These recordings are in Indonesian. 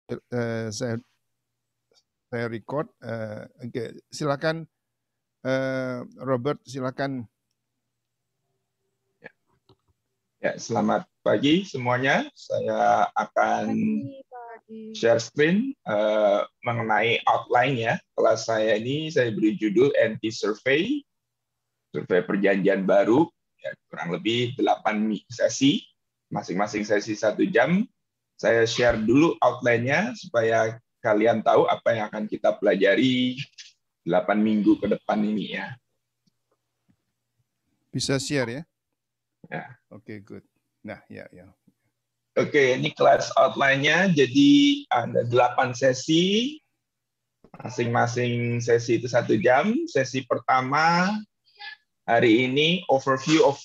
Saya record. Oke, silakan Robert, silakan. Ya, selamat pagi semuanya. Saya akan share screen mengenai outline ya. Kelas saya ini saya beri judul NT Survey, survei perjanjian baru, ya, kurang lebih 8 sesi, masing-masing sesi 1 jam. Saya share dulu outline-nya supaya kalian tahu apa yang akan kita pelajari 8 minggu ke depan ini ya. Bisa share ya? Ya. Oke, good. Nah, ya. Oke, ini kelas outline-nya. Jadi ada 8 sesi, masing-masing sesi itu 1 jam. Sesi pertama hari ini overview of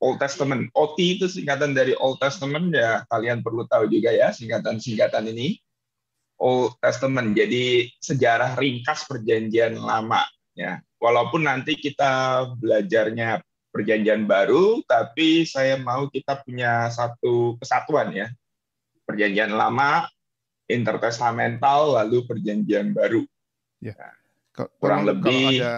Old Testament. OT itu singkatan dari Old Testament ya, kalian perlu tahu juga ya singkatan-singkatan ini. Old Testament, jadi sejarah ringkas perjanjian lama ya. Walaupun nanti kita belajarnya perjanjian baru, tapi saya mau kita punya satu kesatuan ya. Perjanjian lama, intertestamental, lalu perjanjian baru. Ya. Nah, kurang lebih kalau ada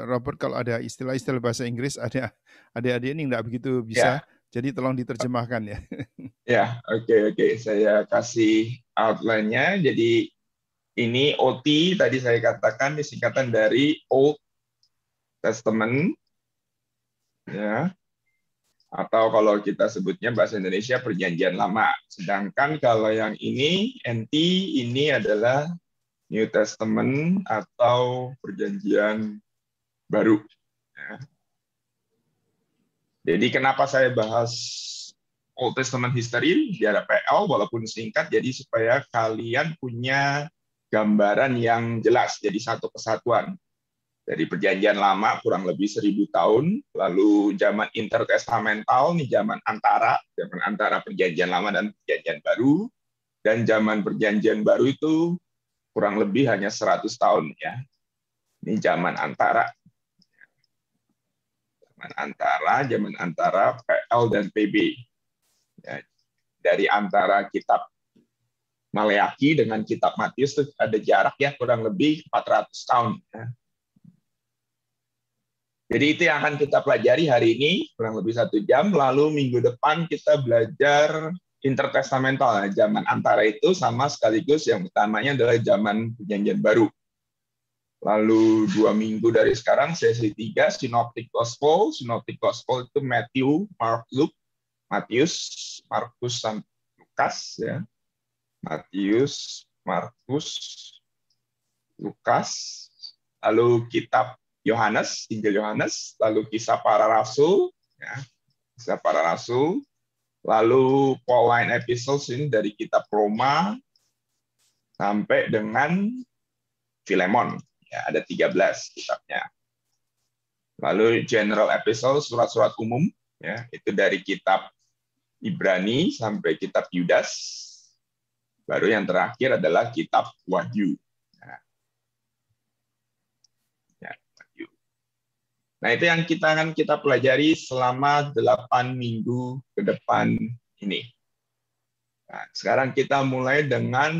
Robert, kalau ada istilah-istilah bahasa Inggris, ada adik-adik ini nggak begitu bisa, jadi tolong diterjemahkan ya. Ya, oke. Saya kasih outline-nya. Jadi ini OT tadi saya katakan disingkatan dari Old Testament, ya. Atau kalau kita sebutnya bahasa Indonesia perjanjian lama. Sedangkan kalau yang ini NT ini adalah New Testament atau perjanjian baru. Ya. Jadi kenapa saya bahas Old Testament history di PL walaupun singkat, jadi supaya kalian punya gambaran yang jelas, jadi satu kesatuan. Dari perjanjian lama kurang lebih 1000 tahun, lalu zaman intertestamental, nih zaman antara perjanjian lama dan perjanjian baru, dan zaman perjanjian baru itu kurang lebih hanya 100 tahun ya. Ini zaman antara PL dan PB. Ya, dari antara kitab Maleaki dengan kitab Matius itu ada jarak ya kurang lebih 400 tahun. Ya. Jadi itu yang akan kita pelajari hari ini, kurang lebih 1 jam. Lalu minggu depan kita belajar intertestamental, zaman antara itu sama sekaligus yang utamanya adalah zaman perjanjian baru. Lalu 2 minggu dari sekarang, sesi 3, Synoptic Gospel. Synoptic Gospel itu Matthew, Mark, Luke, Matius, Markus, sampai Lukas. Ya. Matius, Markus, Lukas. Lalu kitab Yohanes, Injil Yohanes, lalu kisah para rasul, ya, kisah para rasul, lalu Pauline Epistles ini dari kitab Roma sampai dengan Filemon, ya, ada 13 kitabnya. Lalu General Epistles, surat-surat umum, ya, itu dari kitab Ibrani sampai kitab Yudas. Baru yang terakhir adalah kitab Wahyu. Nah, itu yang akan kita pelajari selama 8 minggu ke depan ini. Nah, sekarang kita mulai dengan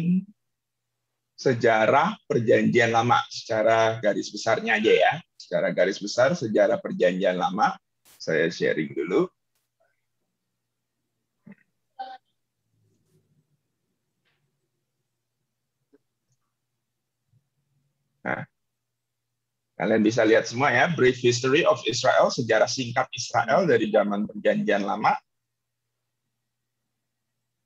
sejarah perjanjian lama. Secara garis besarnya aja ya. Secara garis besar sejarah perjanjian lama. Saya sharing dulu. Nah, kalian bisa lihat semua ya, Brief History of Israel, sejarah singkat Israel dari zaman perjanjian lama.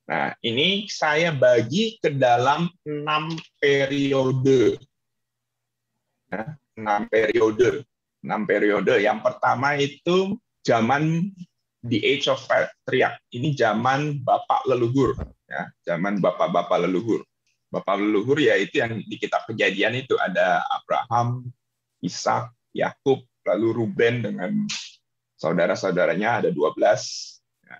Nah, ini saya bagi ke dalam 6 periode. Nah, 6 periode. 6 periode. Yang pertama itu zaman The Age of Patriarch. Ini zaman bapak leluhur. Ya, zaman bapak-bapak leluhur. Bapak leluhur yaitu yang di kitab Kejadian itu ada Abraham, Ishak, Yakub, lalu Ruben dengan saudara-saudaranya ada 12. Ya,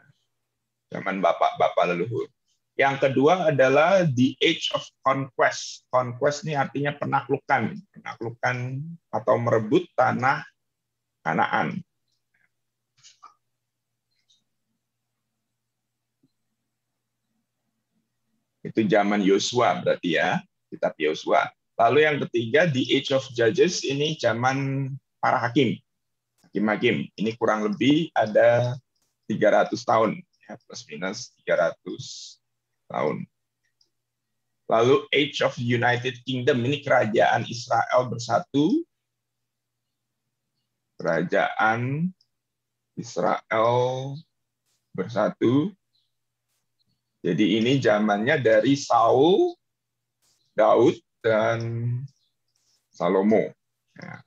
zaman bapak-bapak leluhur. Yang kedua adalah the age of conquest. Conquest ini artinya penaklukan. Penaklukan atau merebut tanah Kanaan. Itu zaman Yosua berarti ya, kitab Yosua. Lalu yang ketiga, The Age of Judges, ini zaman para hakim. Hakim-hakim, ini kurang lebih ada 300 tahun, ya, plus minus 300 tahun. Lalu Age of United Kingdom, ini kerajaan Israel bersatu. Kerajaan Israel bersatu. Jadi ini zamannya dari Saul, Daud, dan Salomo. Ya.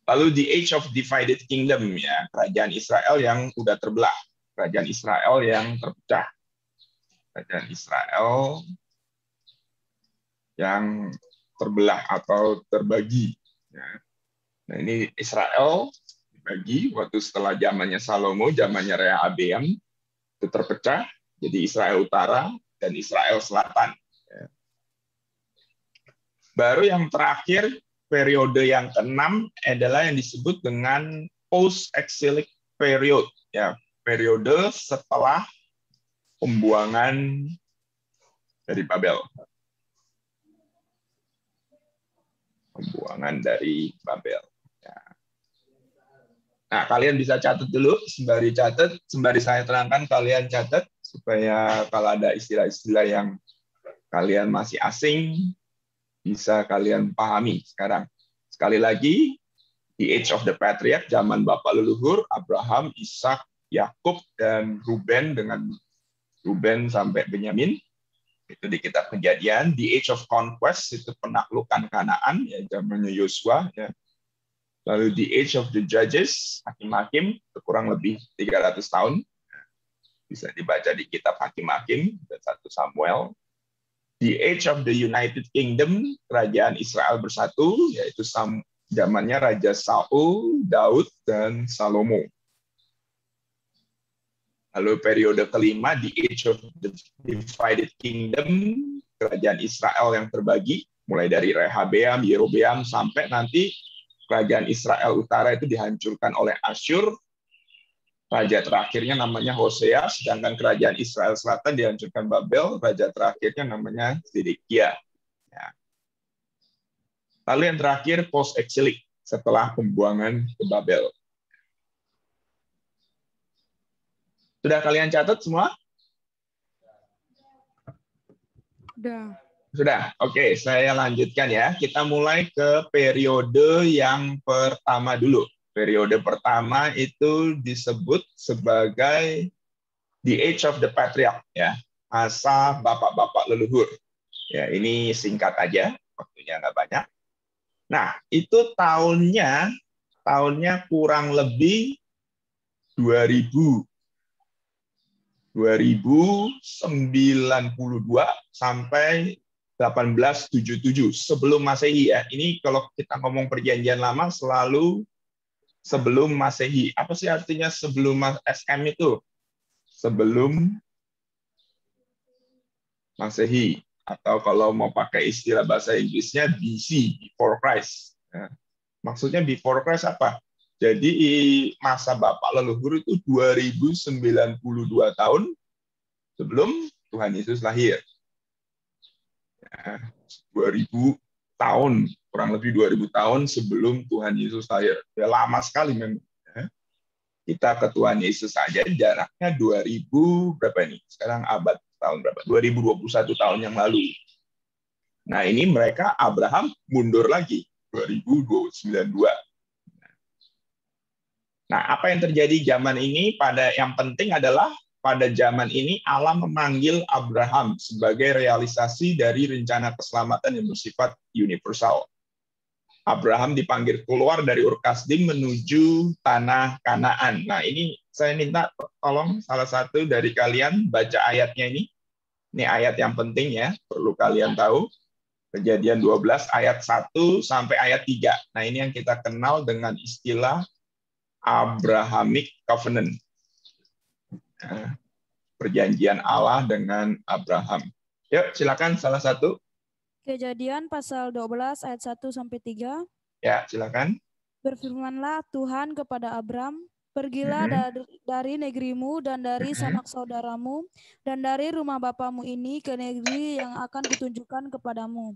Lalu the Age of Divided Kingdom, ya, kerajaan Israel yang udah terbelah, kerajaan Israel yang terpecah, kerajaan Israel yang terbelah atau terbagi. Ya. Nah ini Israel dibagi waktu setelah zamannya Salomo, zamannya Rehabeam itu terpecah, jadi Israel Utara dan Israel Selatan. Ya. Baru yang terakhir, periode yang keenam adalah yang disebut dengan post-exilic period, ya, periode setelah pembuangan dari Babel. Pembuangan dari Babel. Ya. Nah, kalian bisa catat dulu, sembari saya terangkan, kalian catat supaya kalau ada istilah-istilah yang kalian masih asing, bisa kalian pahami sekarang. Sekali lagi, the age of the patriarch, zaman bapak leluhur, Abraham, Ishak, Yakub, dan Ruben, dengan Ruben sampai Benyamin. Itu di kitab Kejadian. The age of conquest, itu penaklukan Kanaan, ya, zamannya Yosua. Ya. Lalu the age of the judges, hakim-hakim, itu kurang lebih 300 tahun. Bisa dibaca di kitab Hakim-hakim, dan 1 Samuel. The age of the United Kingdom, kerajaan Israel bersatu, yaitu zamannya Raja Saul, Daud, dan Salomo. Lalu periode kelima, the age of the divided kingdom, kerajaan Israel yang terbagi, mulai dari Rehabeam, Yerobeam, sampai nanti kerajaan Israel Utara itu dihancurkan oleh Asyur. Raja terakhirnya namanya Hosea, sedangkan kerajaan Israel Selatan dihancurkan Babel, raja terakhirnya namanya Zedekia. Ya. Lalu yang terakhir, post-exilic, setelah pembuangan ke Babel. Sudah kalian catat semua? Sudah. Oke, saya lanjutkan ya. Kita mulai ke periode yang pertama dulu. Periode pertama itu disebut sebagai the age of the patriarch, ya, masa bapak-bapak leluhur. Ya, ini singkat aja, waktunya nggak banyak. Nah, itu tahunnya kurang lebih 2092 sampai 1877 sebelum Masehi, ya. Ini kalau kita ngomong perjanjian lama selalu sebelum Masehi. Apa sih artinya sebelum SM itu? Sebelum Masehi, atau kalau mau pakai istilah bahasa Inggrisnya BC, before Christ. Ya. Maksudnya before Christ apa? Jadi masa Bapak leluhur itu 2092 tahun sebelum Tuhan Yesus lahir. Ya, 2000 tahun, kurang lebih 2000 tahun sebelum Tuhan Yesus lahir. Ya, lama sekali memang. Ya. Kita ke Tuhan Yesus saja jaraknya 2000 berapa ini? Sekarang abad tahun berapa? 2021 tahun yang lalu. Nah, ini mereka Abraham mundur lagi 2092. Nah, apa yang terjadi zaman ini? Yang penting adalah pada zaman ini Allah memanggil Abraham sebagai realisasi dari rencana keselamatan yang bersifat universal. Abraham dipanggil keluar dari Ur Kasdim menuju tanah Kanaan. Nah, ini saya minta tolong salah satu dari kalian baca ayatnya ini. Ini ayat yang penting ya, perlu kalian tahu. Kejadian 12 ayat 1 sampai ayat 3. Nah, ini yang kita kenal dengan istilah Abrahamic Covenant. Perjanjian Allah dengan Abraham. Yuk, silakan salah satu. Kejadian pasal 12 ayat 1 sampai 3. Ya, silakan. Berfirmanlah Tuhan kepada Abram, Pergilah Mm-mm. dari negerimu dan dari Mm-mm. sanak saudaramu dan dari rumah bapamu ini ke negeri yang akan kutunjukkan kepadamu.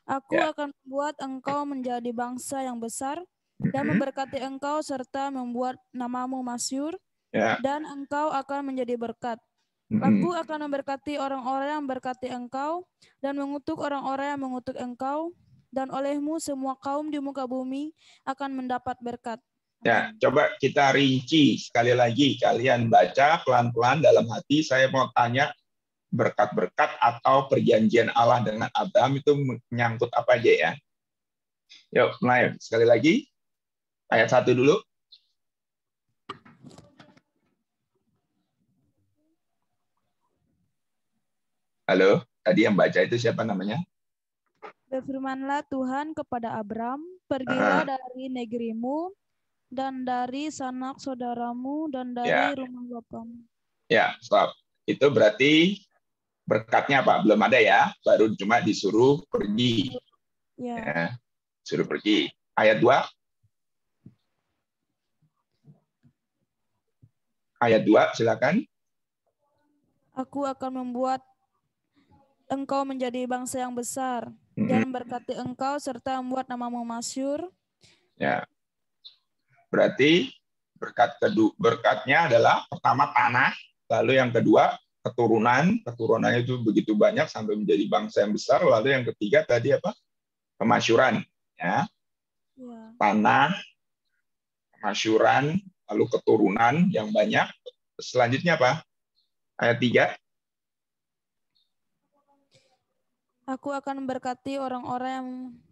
Aku Ya. akan membuat engkau menjadi bangsa yang besar dan Mm-mm. memberkati engkau serta membuat namamu masyhur Ya. dan engkau akan menjadi berkat. Mm-mm. Aku akan memberkati orang-orang yang memberkati engkau dan mengutuk orang-orang yang mengutuk engkau, dan olehmu semua kaum di muka bumi akan mendapat berkat. Ya, Amin. coba kita rinci sekali lagi. Kalian baca pelan-pelan dalam hati. Saya mau tanya, berkat-berkat atau perjanjian Allah dengan Abraham itu menyangkut apa aja ya? Yuk, mulai. Sekali lagi, ayat 1 dulu. Halo, tadi yang baca itu siapa namanya? Berfirmanlah Tuhan kepada Abram, pergilah Ah, dari negerimu dan dari sanak saudaramu dan ya, dari rumah bapamu. ya, stop. Itu berarti berkatnya apa? Belum ada ya, baru cuma disuruh pergi. Ya, Ya, suruh pergi. Ayat 2. Ayat 2, silakan. aku akan membuat engkau menjadi bangsa yang besar Mm-mm. dan memberkati engkau serta membuat namamu masyhur. Ya, berarti berkatnya adalah pertama tanah, lalu yang kedua keturunan, keturunannya itu begitu banyak sampai menjadi bangsa yang besar, lalu yang ketiga tadi apa? Kemasyuran, ya. Ya. Tanah, kemasyuran, lalu keturunan yang banyak. Selanjutnya apa? Ayat 3. Aku akan memberkati orang-orang yang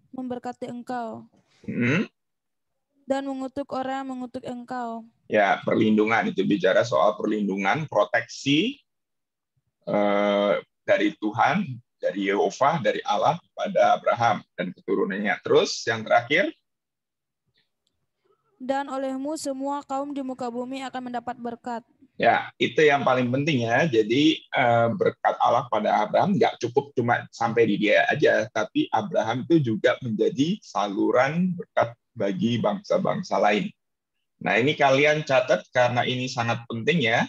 memberkati engkau Hmm, dan mengutuk orang yang mengutuk engkau. ya, perlindungan itu bicara soal perlindungan, proteksi dari Tuhan, dari Yehova, dari Allah pada Abraham dan keturunannya. Terus yang terakhir, Dan olehmu semua kaum di muka bumi akan mendapat berkat. ya itu yang paling penting ya. Jadi berkat Allah pada Abraham nggak cukup cuma sampai di dia aja, tapi Abraham itu juga menjadi saluran berkat bagi bangsa-bangsa lain. Nah ini kalian catat karena ini sangat penting ya.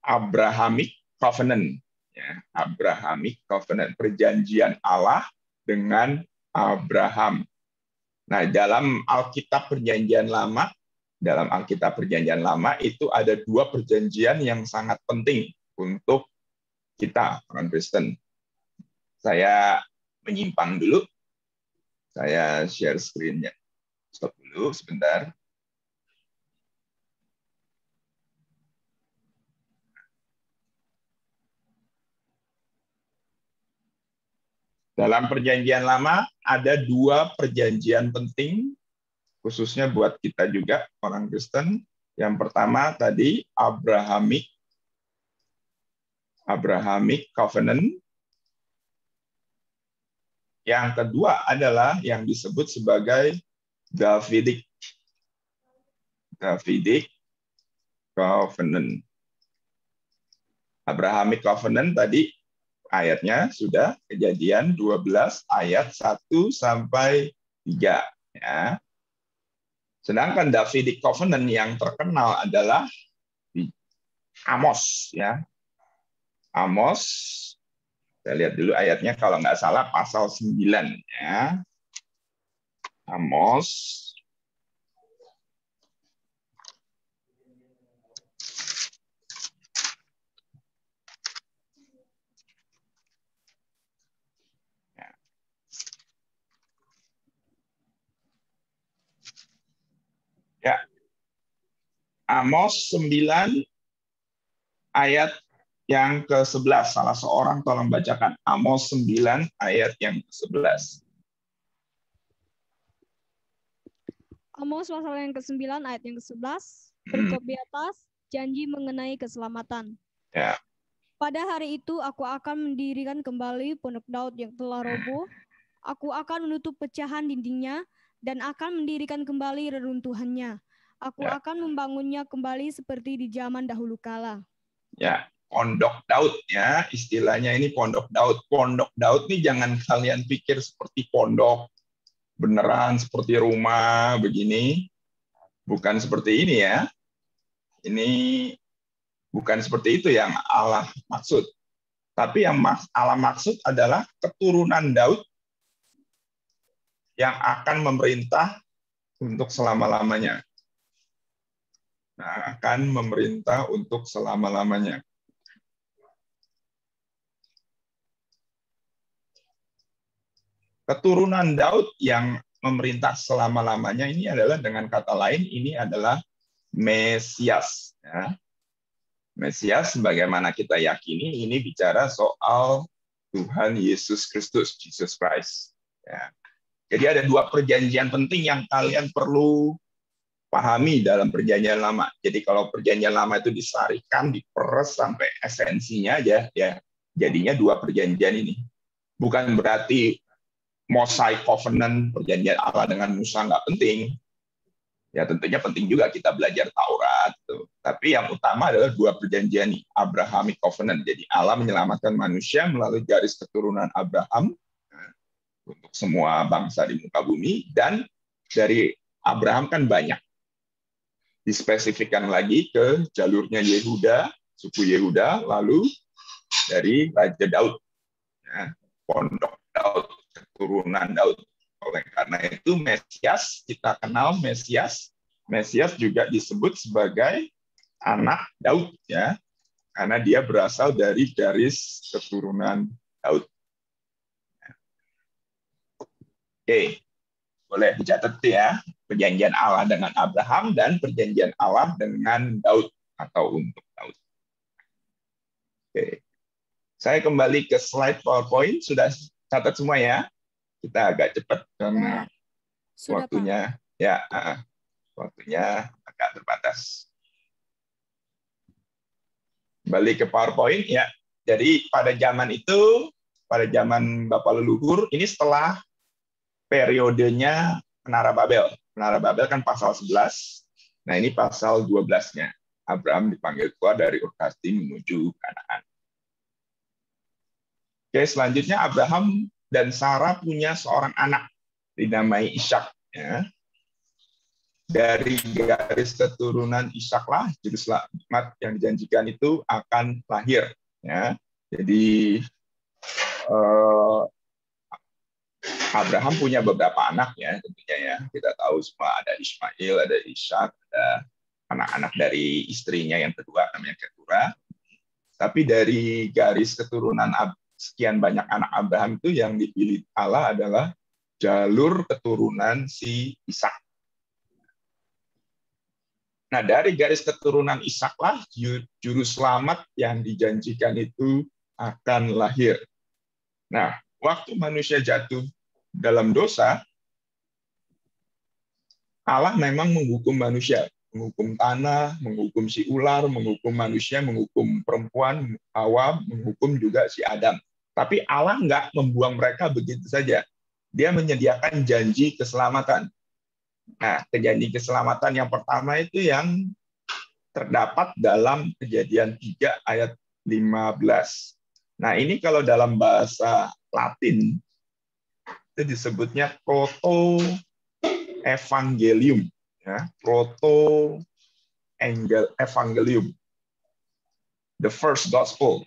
Abrahamic Covenant, ya, Abrahamic Covenant, perjanjian Allah dengan Abraham. Nah, dalam Alkitab Perjanjian Lama itu ada dua perjanjian yang sangat penting untuk kita orang Kristen. Saya menyimpang dulu, saya share screen-nya. Stop dulu sebentar. Dalam Perjanjian Lama ada dua perjanjian penting, khususnya buat kita juga orang Kristen. Yang pertama tadi Abrahamic Covenant. Yang kedua adalah yang disebut sebagai Davidic Covenant. Abrahamic Covenant tadi ayatnya sudah Kejadian 12 ayat 1 sampai 3 ya. Sedangkan Davidic Covenant yang terkenal adalah Amos ya. Amos, saya lihat dulu ayatnya kalau nggak salah pasal 9 ya. Amos ya. Amos 9 ayat yang ke-11. Salah seorang tolong bacakan Amos 9 ayat yang ke-11. Amos pasal yang ke-9 ayat yang ke-11, berikut di atas, janji mengenai keselamatan. Ya. Pada hari itu aku akan mendirikan kembali pondok Daud yang telah roboh. Aku akan menutup pecahan dindingnya dan akan mendirikan kembali reruntuhannya. Aku akan membangunnya kembali seperti di zaman dahulu kala. Ya, pondok Daud ya, istilahnya ini pondok Daud. Pondok Daud ini jangan kalian pikir seperti pondok beneran seperti rumah begini. Bukan seperti ini ya. Ini bukan seperti itu yang Allah maksud. Tapi yang Allah maksud adalah keturunan Daud yang akan memerintah untuk selama-lamanya. Nah, akan memerintah untuk selama-lamanya. Keturunan Daud yang memerintah selama-lamanya ini adalah, dengan kata lain, ini adalah Mesias. Ya. Mesias, sebagaimana kita yakini, ini bicara soal Tuhan Yesus Kristus, Jesus Christ. Ya. Jadi ada dua perjanjian penting yang kalian perlu pahami dalam perjanjian lama. Jadi kalau perjanjian lama itu disarikan, diperes sampai esensinya aja, ya jadinya dua perjanjian ini. Bukan berarti Mosaic Covenant, perjanjian Allah dengan Musa nggak penting. Ya tentunya penting juga kita belajar Taurat. Tuh. Tapi yang utama adalah dua perjanjian ini, Abrahamic Covenant. Jadi Allah menyelamatkan manusia melalui garis keturunan Abraham untuk semua bangsa di muka bumi, dan dari Abraham kan banyak. Dispesifikkan lagi ke jalurnya Yehuda, suku Yehuda, lalu dari Raja Daud, ya, pondok Daud, keturunan Daud. Oleh karena itu Mesias, kita kenal Mesias. Mesias juga disebut sebagai anak Daud, ya, karena dia berasal dari garis keturunan Daud. Oke, boleh dicatat ya, perjanjian Allah dengan Abraham dan perjanjian Allah dengan Daud atau untuk Daud. Oke, saya kembali ke slide PowerPoint. Sudah catat semua ya? Kita agak cepat karena Sudah, waktunya Pak. Ya, waktunya agak terbatas. Kembali ke PowerPoint ya. Jadi pada zaman itu, pada zaman Bapak leluhur, ini setelah periodenya Menara Babel. Menara Babel kan pasal 11. Nah, ini pasal 12-nya. Abraham dipanggil keluar dari Ur Kasdim menuju Kanaan. Oke, selanjutnya Abraham dan Sarah punya seorang anak dinamai Ishak. Ya. Dari garis keturunan Ishaklah juru selamat yang dijanjikan itu akan lahir. Ya. Jadi Abraham punya beberapa anak ya tentunya ya. Kita tahu semua ada Ismail, ada Ishak, ada anak-anak dari istrinya yang kedua namanya Keturah. Tapi dari garis keturunan sekian banyak anak Abraham itu yang dipilih Allah adalah jalur keturunan si Ishak. Nah, dari garis keturunan Ishaklah juru selamat yang dijanjikan itu akan lahir. Nah, waktu manusia jatuh dalam dosa, Allah memang menghukum manusia, menghukum tanah, menghukum si ular, menghukum manusia, menghukum perempuan, Hawa, menghukum juga si Adam. Tapi Allah nggak membuang mereka begitu saja. Dia menyediakan janji keselamatan. Nah, janji keselamatan yang pertama itu yang terdapat dalam Kejadian 3 ayat 15. Nah, ini kalau dalam bahasa Latin itu disebutnya proto evangelium, ya, proto evangelium, the first gospel,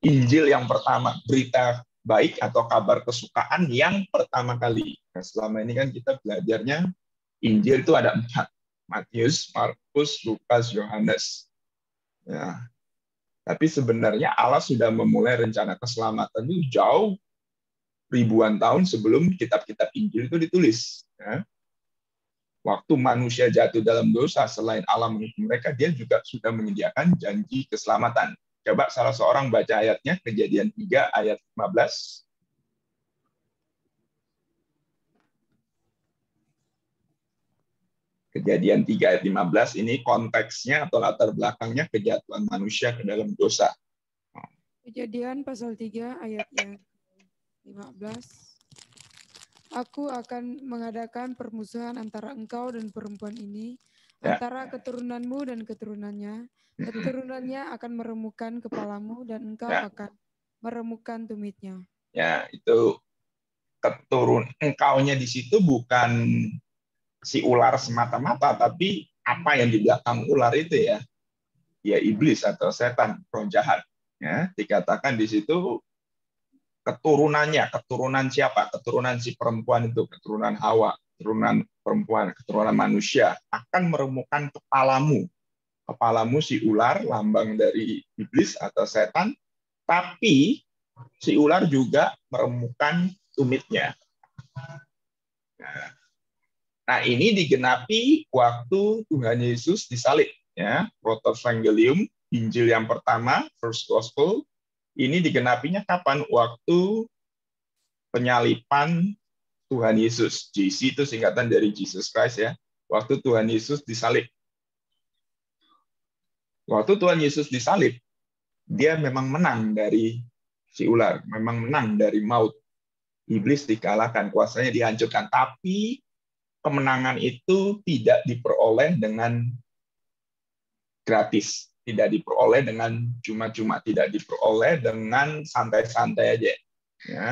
Injil yang pertama, berita baik atau kabar kesukaan yang pertama kali. Nah, selama ini kan kita belajarnya Injil itu ada 4, Matius, Markus, Lukas, Yohanes. Ya. Tapi sebenarnya Allah sudah memulai rencana keselamatan itu jauh ribuan tahun sebelum kitab-kitab Injil itu ditulis. Ya. Waktu manusia jatuh dalam dosa, selain Allah menghukum mereka, dia juga sudah menyediakan janji keselamatan. Coba salah seorang baca ayatnya, Kejadian 3 ayat 15. Kejadian 3 ayat 15 ini konteksnya atau latar belakangnya kejatuhan manusia ke dalam dosa. Kejadian pasal 3 ayat yang 15. Aku akan mengadakan permusuhan antara engkau dan perempuan ini, antara keturunanmu dan keturunannya. Keturunannya akan meremukkan kepalamu dan engkau akan meremukkan tumitnya. Ya, itu engkaunya di situ bukan si ular semata-mata, tapi apa yang di belakang ular itu ya iblis atau setan, roh jahat. Ya, dikatakan di situ keturunannya, keturunan siapa? Keturunan si perempuan itu, keturunan Hawa, keturunan perempuan, keturunan manusia akan meremukkan kepalamu. Kepalamu si ular, lambang dari iblis atau setan, tapi si ular juga meremukkan tumitnya. Nah, ini digenapi waktu Tuhan Yesus disalib. Ya, Protevangelium, Injil yang pertama, First Gospel, ini digenapinya kapan? Waktu penyalipan Tuhan Yesus. JC itu singkatan dari Jesus Christ ya. Waktu Tuhan Yesus disalib. Waktu Tuhan Yesus disalib, dia memang menang dari si ular, memang menang dari maut. Iblis dikalahkan, kuasanya dihancurkan. Tapi kemenangan itu tidak diperoleh dengan gratis, tidak diperoleh dengan cuma-cuma, tidak diperoleh dengan santai-santai aja. Ya.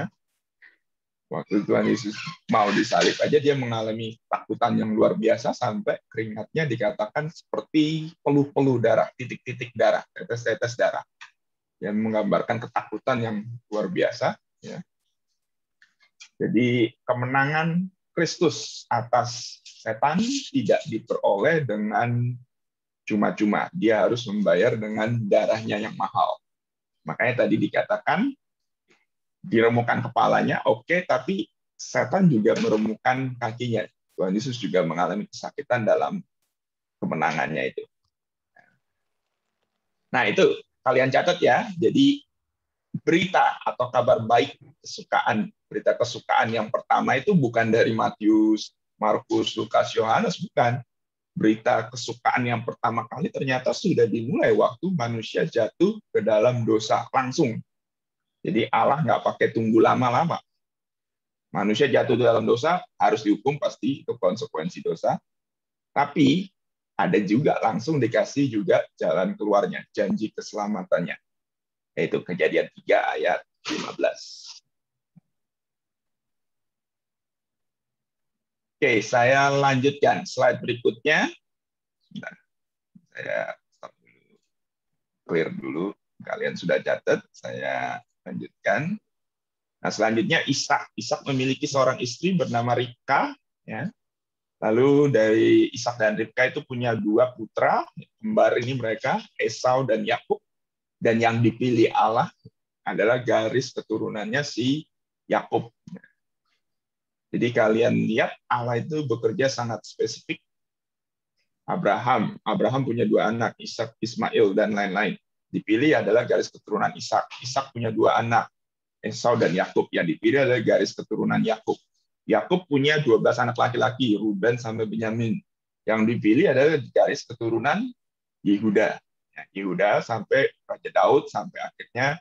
Waktu Tuhan Yesus mau disalib aja dia mengalami takutan yang luar biasa sampai keringatnya dikatakan seperti peluh-peluh darah, titik-titik darah, tetes-tetes darah, yang menggambarkan ketakutan yang luar biasa. Ya. Jadi kemenangan Kristus atas setan tidak diperoleh dengan cuma-cuma. Dia harus membayar dengan darahnya yang mahal. Makanya tadi dikatakan diremukkan kepalanya, oke, tapi setan juga meremukkan kakinya. Tuhan Yesus juga mengalami kesakitan dalam kemenangannya itu. Nah, itu kalian catat ya. Jadi berita atau kabar baik kesukaan, berita kesukaan yang pertama itu bukan dari Matius, Markus, Lukas, Yohanes, bukan. Berita kesukaan yang pertama kali ternyata sudah dimulai waktu manusia jatuh ke dalam dosa langsung. Jadi Allah nggak pakai tunggu lama-lama. Manusia jatuh dalam dosa, harus dihukum pasti, itu konsekuensi dosa. Tapi ada juga langsung dikasih juga jalan keluarnya, janji keselamatannya. Yaitu Kejadian 3 ayat 15. Oke, saya lanjutkan slide berikutnya. Nah, saya stop dulu, clear dulu. Kalian sudah catat, saya lanjutkan. Nah, selanjutnya Ishak. Ishak memiliki seorang istri bernama Ribka. Ya. Lalu dari Ishak dan Ribka itu punya 2 putra, kembar ini mereka, Esau dan Yakub. Dan yang dipilih Allah adalah garis keturunannya si Yakub. Jadi kalian lihat Allah itu bekerja sangat spesifik. Abraham punya 2 anak, Ishak, Ismail, dan lain-lain. Dipilih adalah garis keturunan Ishak. Ishak punya 2 anak, Esau dan Yakub. Yang dipilih adalah garis keturunan Yakub. Yakub punya 12 anak laki-laki, Ruben sampai Benyamin. Yang dipilih adalah garis keturunan Yehuda. Yehuda sampai Raja Daud, sampai akhirnya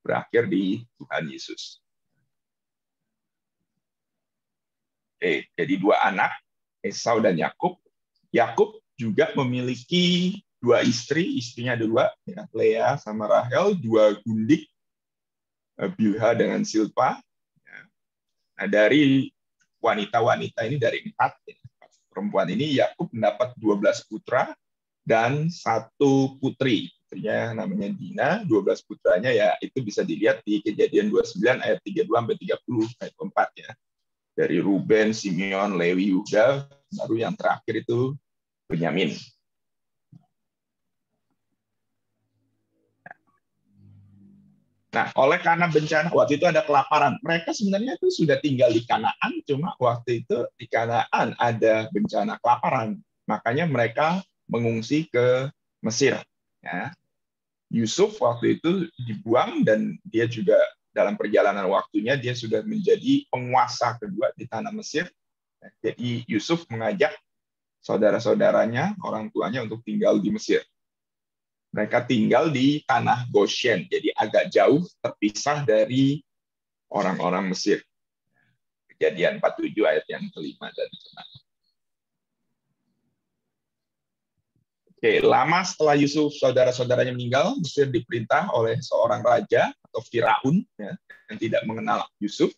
berakhir di Tuhan Yesus. Oke, jadi 2 anak, Esau dan Yakub. Yakub juga memiliki 2 istri, istrinya 2, ya, Lea sama Rahel, 2 gundik, Bilha dengan Silpa. Nah, dari wanita-wanita ini, dari 4 perempuan ini, Yakub mendapat 12 putra dan 1 putri. Putrinya namanya Dina, 12 putranya ya itu bisa dilihat di Kejadian 29 ayat 32-30 ayat 4 ya. Dari Ruben, Simeon, Lewi, Yuda, baru yang terakhir itu Benyamin. Nah, oleh karena bencana, waktu itu ada kelaparan. Mereka sebenarnya itu sudah tinggal di Kanaan, cuma waktu itu di Kanaan ada bencana kelaparan. Makanya mereka mengungsi ke Mesir. Ya. Yusuf waktu itu dibuang dan dia juga dalam perjalanan waktunya dia sudah menjadi penguasa kedua di tanah Mesir. Jadi Yusuf mengajak saudara-saudaranya, orang tuanya untuk tinggal di Mesir. Mereka tinggal di tanah Goshen, jadi agak jauh terpisah dari orang-orang Mesir. Kejadian 47 ayat yang kelima dan ke-6. Oke, lama setelah Yusuf saudara-saudaranya meninggal, Mesir diperintah oleh seorang raja atau Firaun ya, yang tidak mengenal Yusuf.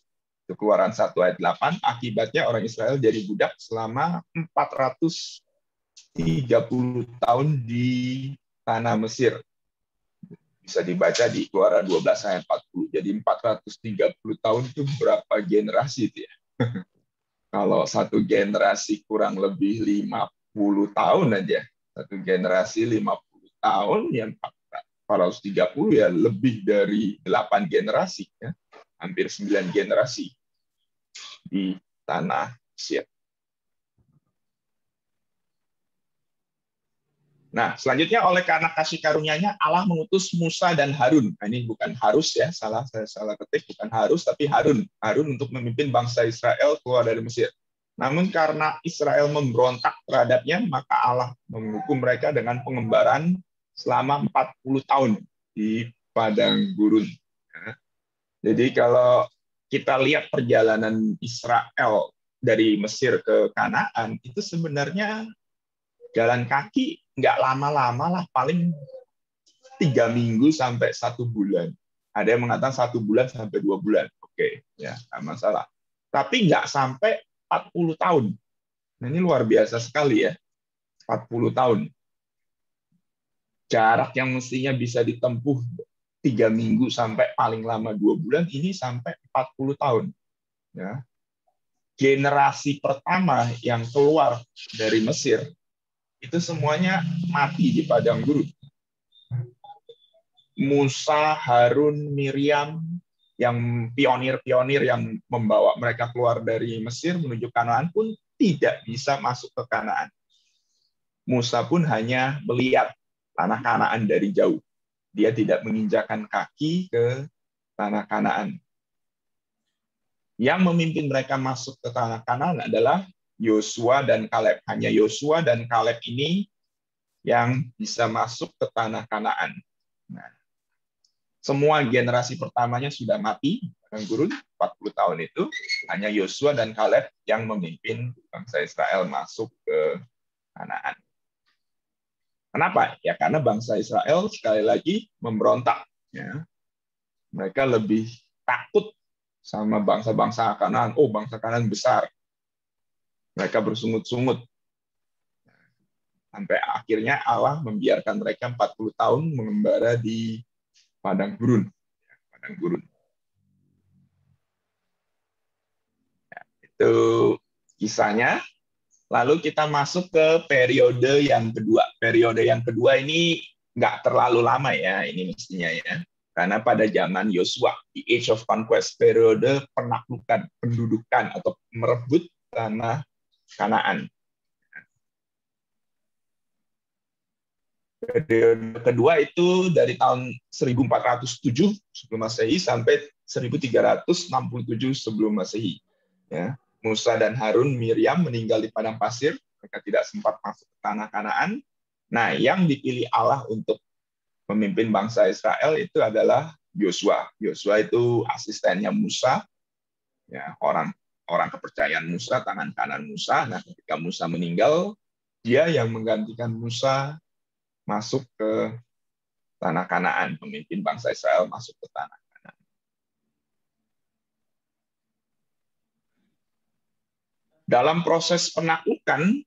Itu Keluaran 1 ayat 8. Akibatnya orang Israel jadi budak selama 430 30 tahun di tanah Mesir. Bisa dibaca di Keluaran 12 ayat 40. Jadi 430 tahun itu berapa generasi itu ya? Kalau satu generasi kurang lebih 50 tahun aja. Satu generasi 50 tahun, yang 430 ya lebih dari 8 generasi. Ya. Hampir 9 generasi di tanah Mesir. Nah, selanjutnya oleh karena kasih karunia-Nya Allah mengutus Musa dan Harun. Nah, ini bukan harus ya, saya salah ketik, bukan harus tapi Harun. Harun untuk memimpin bangsa Israel keluar dari Mesir. Namun karena Israel memberontak terhadapnya, maka Allah menghukum mereka dengan pengembaraan selama 40 tahun di padang gurun. Nah, jadi kalau kita lihat perjalanan Israel dari Mesir ke Kanaan, itu sebenarnya jalan kaki nggak lama-lama lah, paling 3 minggu sampai 1 bulan. Ada yang mengatakan 1 bulan sampai 2 bulan. Oke, ya nggak masalah. Tapi nggak sampai 40 tahun. Nah, ini luar biasa sekali ya, 40 tahun. Jarak yang mestinya bisa ditempuh 3 minggu sampai paling lama 2 bulan, ini sampai 40 tahun. Ya. Generasi pertama yang keluar dari Mesir, itu semuanya mati di padang gurun. Musa, Harun, Miriam, yang pionir-pionir yang membawa mereka keluar dari Mesir menuju Kanaan pun tidak bisa masuk ke Kanaan. Musa pun hanya melihat tanah Kanaan dari jauh. Dia tidak menginjakan kaki ke tanah Kanaan. Yang memimpin mereka masuk ke tanah Kanaan adalah Yosua dan Kaleb. Hanya Yosua dan Kaleb ini yang bisa masuk ke tanah Kanaan. Nah, semua generasi pertamanya sudah mati, padang gurun 40 tahun itu. Hanya Yosua dan Kaleb yang memimpin bangsa Israel masuk ke Kanaan. Kenapa? Ya karena bangsa Israel sekali lagi memberontak. Ya. Mereka lebih takut sama bangsa-bangsa Kanaan. Oh, bangsa Kanaan besar. Mereka bersungut-sungut. Sampai akhirnya Allah membiarkan mereka 40 tahun mengembara di padang gurun. Padang gurun. Ya, itu kisahnya. Lalu kita masuk ke periode yang kedua. Periode yang kedua ini nggak terlalu lama ya, ini mestinya ya. Karena pada zaman Yosua, the Age of Conquest, periode penaklukan, pendudukan atau merebut tanah Kanaan. Periode kedua itu dari tahun 1407 sebelum Masehi sampai 1367 sebelum Masehi. Ya. Musa dan Harun, Miriam meninggal di padang pasir, mereka tidak sempat masuk ke tanah Kanaan. Nah, yang dipilih Allah untuk memimpin bangsa Israel itu adalah Yosua. Yosua itu asistennya Musa, ya, orang kepercayaan Musa, tangan kanan Musa. Nah, ketika Musa meninggal, dia yang menggantikan Musa masuk ke tanah Kanaan, memimpin bangsa Israel masuk ke tanah Kanaan. Dalam proses penaklukan,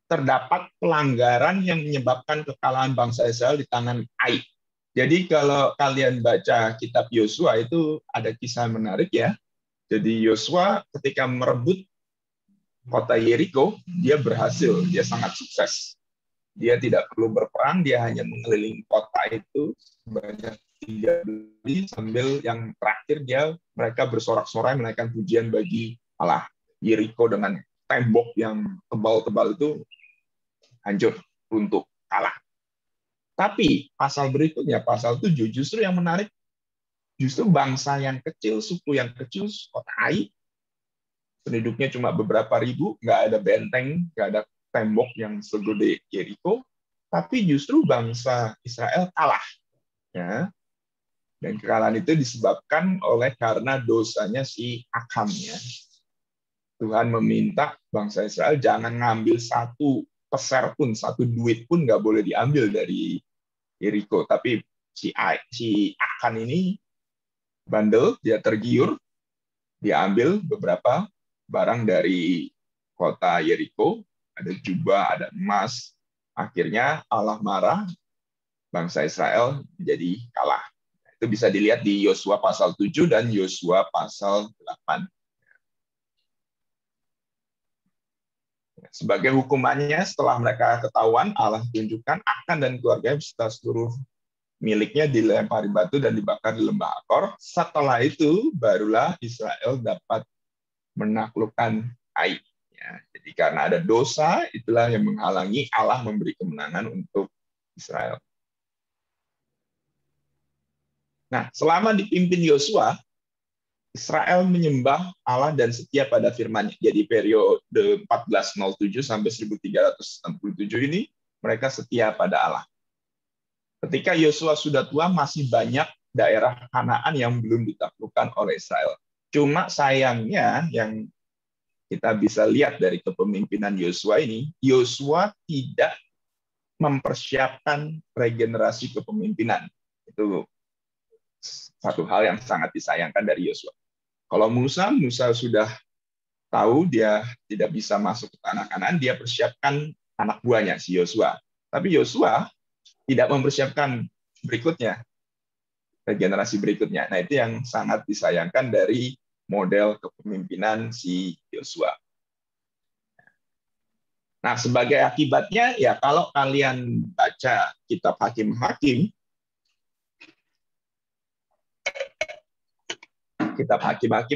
terdapat pelanggaran yang menyebabkan kekalahan bangsa Israel di tangan Ai. Jadi kalau kalian baca kitab Yosua itu ada kisah menarik ya. Jadi Yosua ketika merebut kota Yeriko, dia berhasil, dia sangat sukses. Dia tidak perlu berperang, dia hanya mengelilingi kota itu sebanyak 3 kali sambil yang terakhir mereka bersorak-sorai menaikkan pujian bagi Allah. Yeriko dengan tembok yang tebal-tebal itu hancur, runtuh, kalah. Tapi pasal berikutnya, pasal 7, justru yang menarik, justru bangsa yang kecil, suku yang kecil, kota Ai, penduduknya cuma beberapa ribu, nggak ada benteng, nggak ada tembok yang segede Yeriko, tapi justru bangsa Israel kalah. Ya. Dan kekalahan itu disebabkan karena dosanya si Akan. Ya. Tuhan meminta bangsa Israel jangan ngambil satu peser pun, satu duit pun nggak boleh diambil dari Yeriko. Tapi si Akan ini bandel, dia tergiur, dia ambil beberapa barang dari kota Yeriko, ada jubah, ada emas. Akhirnya Allah marah, bangsa Israel menjadi kalah. Itu bisa dilihat di Yosua pasal 7 dan Yosua pasal 8. Sebagai hukumannya, setelah mereka ketahuan, Allah tunjukkan Akan dan keluarganya beserta seluruh miliknya dilempari batu dan dibakar di lembah Akor. Setelah itu, barulah Israel dapat menaklukkan Ai. Ya, jadi karena ada dosa, itulah yang menghalangi Allah memberi kemenangan untuk Israel. Nah, selama dipimpin Yosua, Israel menyembah Allah dan setia pada firman-Nya. Jadi periode 1407 sampai 1367 ini mereka setia pada Allah. Ketika Yosua sudah tua, masih banyak daerah Kanaan yang belum ditaklukkan oleh Israel. Cuma sayangnya yang kita bisa lihat dari kepemimpinan Yosua ini, Yosua tidak mempersiapkan regenerasi kepemimpinan. Itu satu hal yang sangat disayangkan dari Yosua. Kalau Musa sudah tahu dia tidak bisa masuk ke tanah Kanaan, dia persiapkan anak buahnya, si Yosua. Tapi Yosua tidak mempersiapkan berikutnya, regenerasi berikutnya. Nah, itu yang sangat disayangkan dari model kepemimpinan si Yosua. Nah, sebagai akibatnya, ya kalau kalian baca kitab Hakim-Hakim,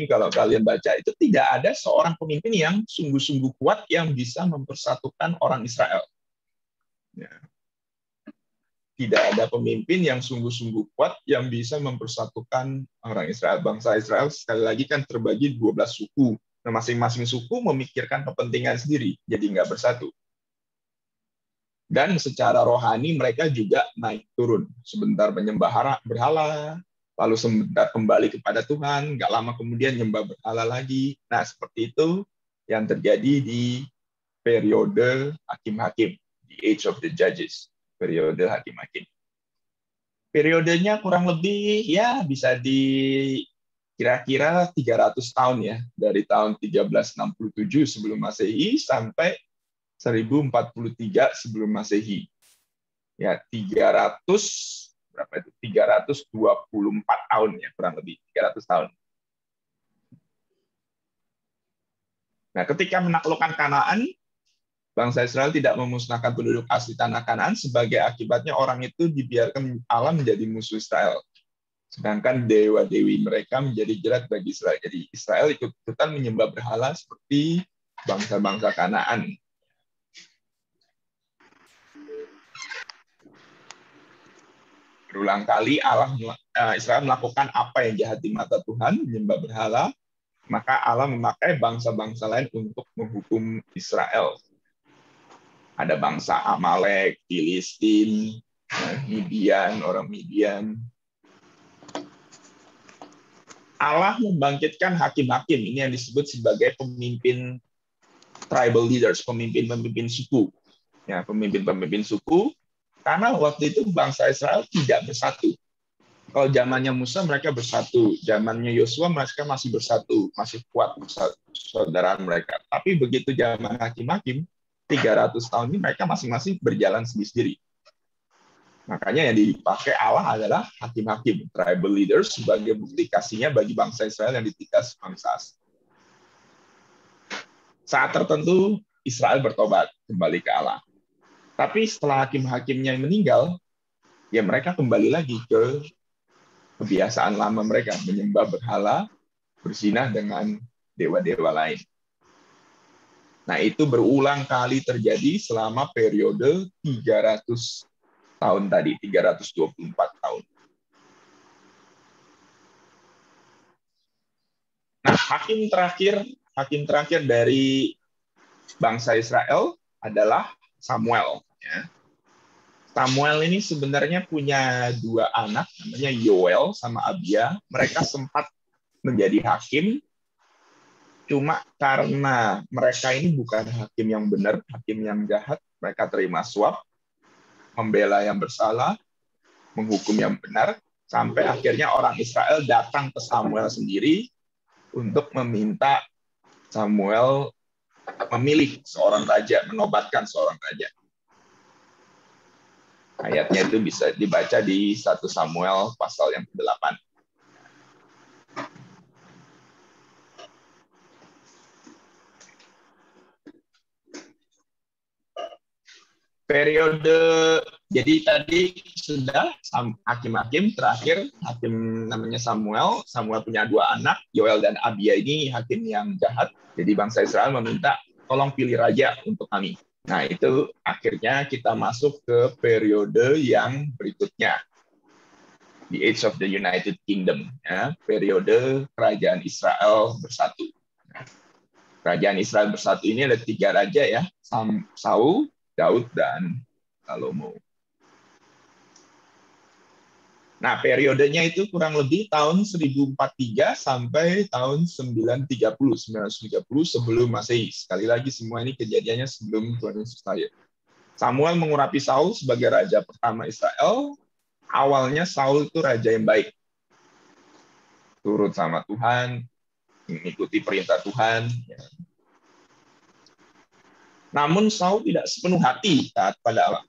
kalau kalian baca itu tidak ada seorang pemimpin yang sungguh-sungguh kuat yang bisa mempersatukan orang Israel. Ya. Tidak ada pemimpin yang sungguh-sungguh kuat yang bisa mempersatukan orang Israel. Bangsa Israel sekali lagi kan terbagi 12 suku. Nah, masing-masing suku memikirkan kepentingan sendiri, jadi nggak bersatu. Dan secara rohani mereka juga naik turun. Sebentar menyembah berhala, lalu sebentar kembali kepada Tuhan, nggak lama kemudian nyembah berhala lagi. Nah, seperti itu yang terjadi di periode Hakim-Hakim, the Age of the Judges, periode Hakim-Hakim. Periodenya kurang lebih ya bisa di kira-kira 300 tahun ya, dari tahun 1367 sebelum Masehi sampai 1043 sebelum Masehi. Ya, 324 tahun ya, kurang lebih 300 tahun. Nah, ketika menaklukkan Kanaan, bangsa Israel tidak memusnahkan penduduk asli tanah Kanaan, sebagai akibatnya orang itu dibiarkan Allah menjadi musuh Israel. Sedangkan dewa-dewi mereka menjadi jerat bagi Israel. Jadi Israel ikut-ikutan menyembah berhala seperti bangsa-bangsa Kanaan. Berulang kali Israel melakukan apa yang jahat di mata Tuhan, menyembah berhala, maka Allah memakai bangsa-bangsa lain untuk menghukum Israel. Ada bangsa Amalek, Filistin, Midian, orang Midian. Allah membangkitkan hakim-hakim, ini yang disebut sebagai pemimpin tribal leaders, pemimpin-pemimpin suku. Ya, pemimpin-pemimpin suku, karena waktu itu bangsa Israel tidak bersatu. Kalau zamannya Musa mereka bersatu, zamannya Yosua mereka masih bersatu, masih kuat persaudaraan mereka. Tapi begitu zaman hakim-hakim, 300 tahun ini mereka masing-masing berjalan sendiri-sendiri. Makanya yang dipakai Allah adalah hakim-hakim, tribal leaders, sebagai bukti kasihnya bagi bangsa Israel yang ditindas bangsa asing. Saat tertentu Israel bertobat kembali ke Allah. Tapi setelah hakim-hakimnya meninggal, ya mereka kembali lagi ke kebiasaan lama mereka, menyembah berhala, berzinah dengan dewa-dewa lain. Nah, itu berulang kali terjadi selama periode 300 tahun tadi, 324 tahun. Nah, hakim terakhir dari bangsa Israel adalah Samuel. Samuel ini sebenarnya punya 2 anak, namanya Yoel sama Abia. Mereka sempat menjadi hakim, cuma karena mereka ini bukan hakim yang benar, hakim yang jahat, mereka terima suap, membela yang bersalah, menghukum yang benar, sampai akhirnya orang Israel datang ke Samuel sendiri untuk meminta Samuel memilih seorang raja, menobatkan seorang raja. Ayatnya itu bisa dibaca di 1 Samuel pasal yang ke-8. Periode, jadi tadi sudah hakim-hakim, terakhir hakim namanya Samuel. Samuel punya 2 anak, Yoel dan Abia. Ini hakim yang jahat. Jadi bangsa Israel meminta, tolong pilih raja untuk kami. Nah, itu akhirnya kita masuk ke periode yang berikutnya. The Age of the United Kingdom. Ya, periode kerajaan Israel bersatu. Kerajaan Israel bersatu ini ada 3 raja ya, Saul, Daud, dan Salomo. Nah, periodenya itu kurang lebih tahun 1043 sampai tahun 930 sebelum Masehi. Sekali lagi semua ini kejadiannya sebelum Tuhan Yesus lahir. Samuel mengurapi Saul sebagai raja pertama Israel. Awalnya Saul itu raja yang baik. Turut sama Tuhan, mengikuti perintah Tuhan. Namun Saul tidak sepenuh hati taat pada Allah.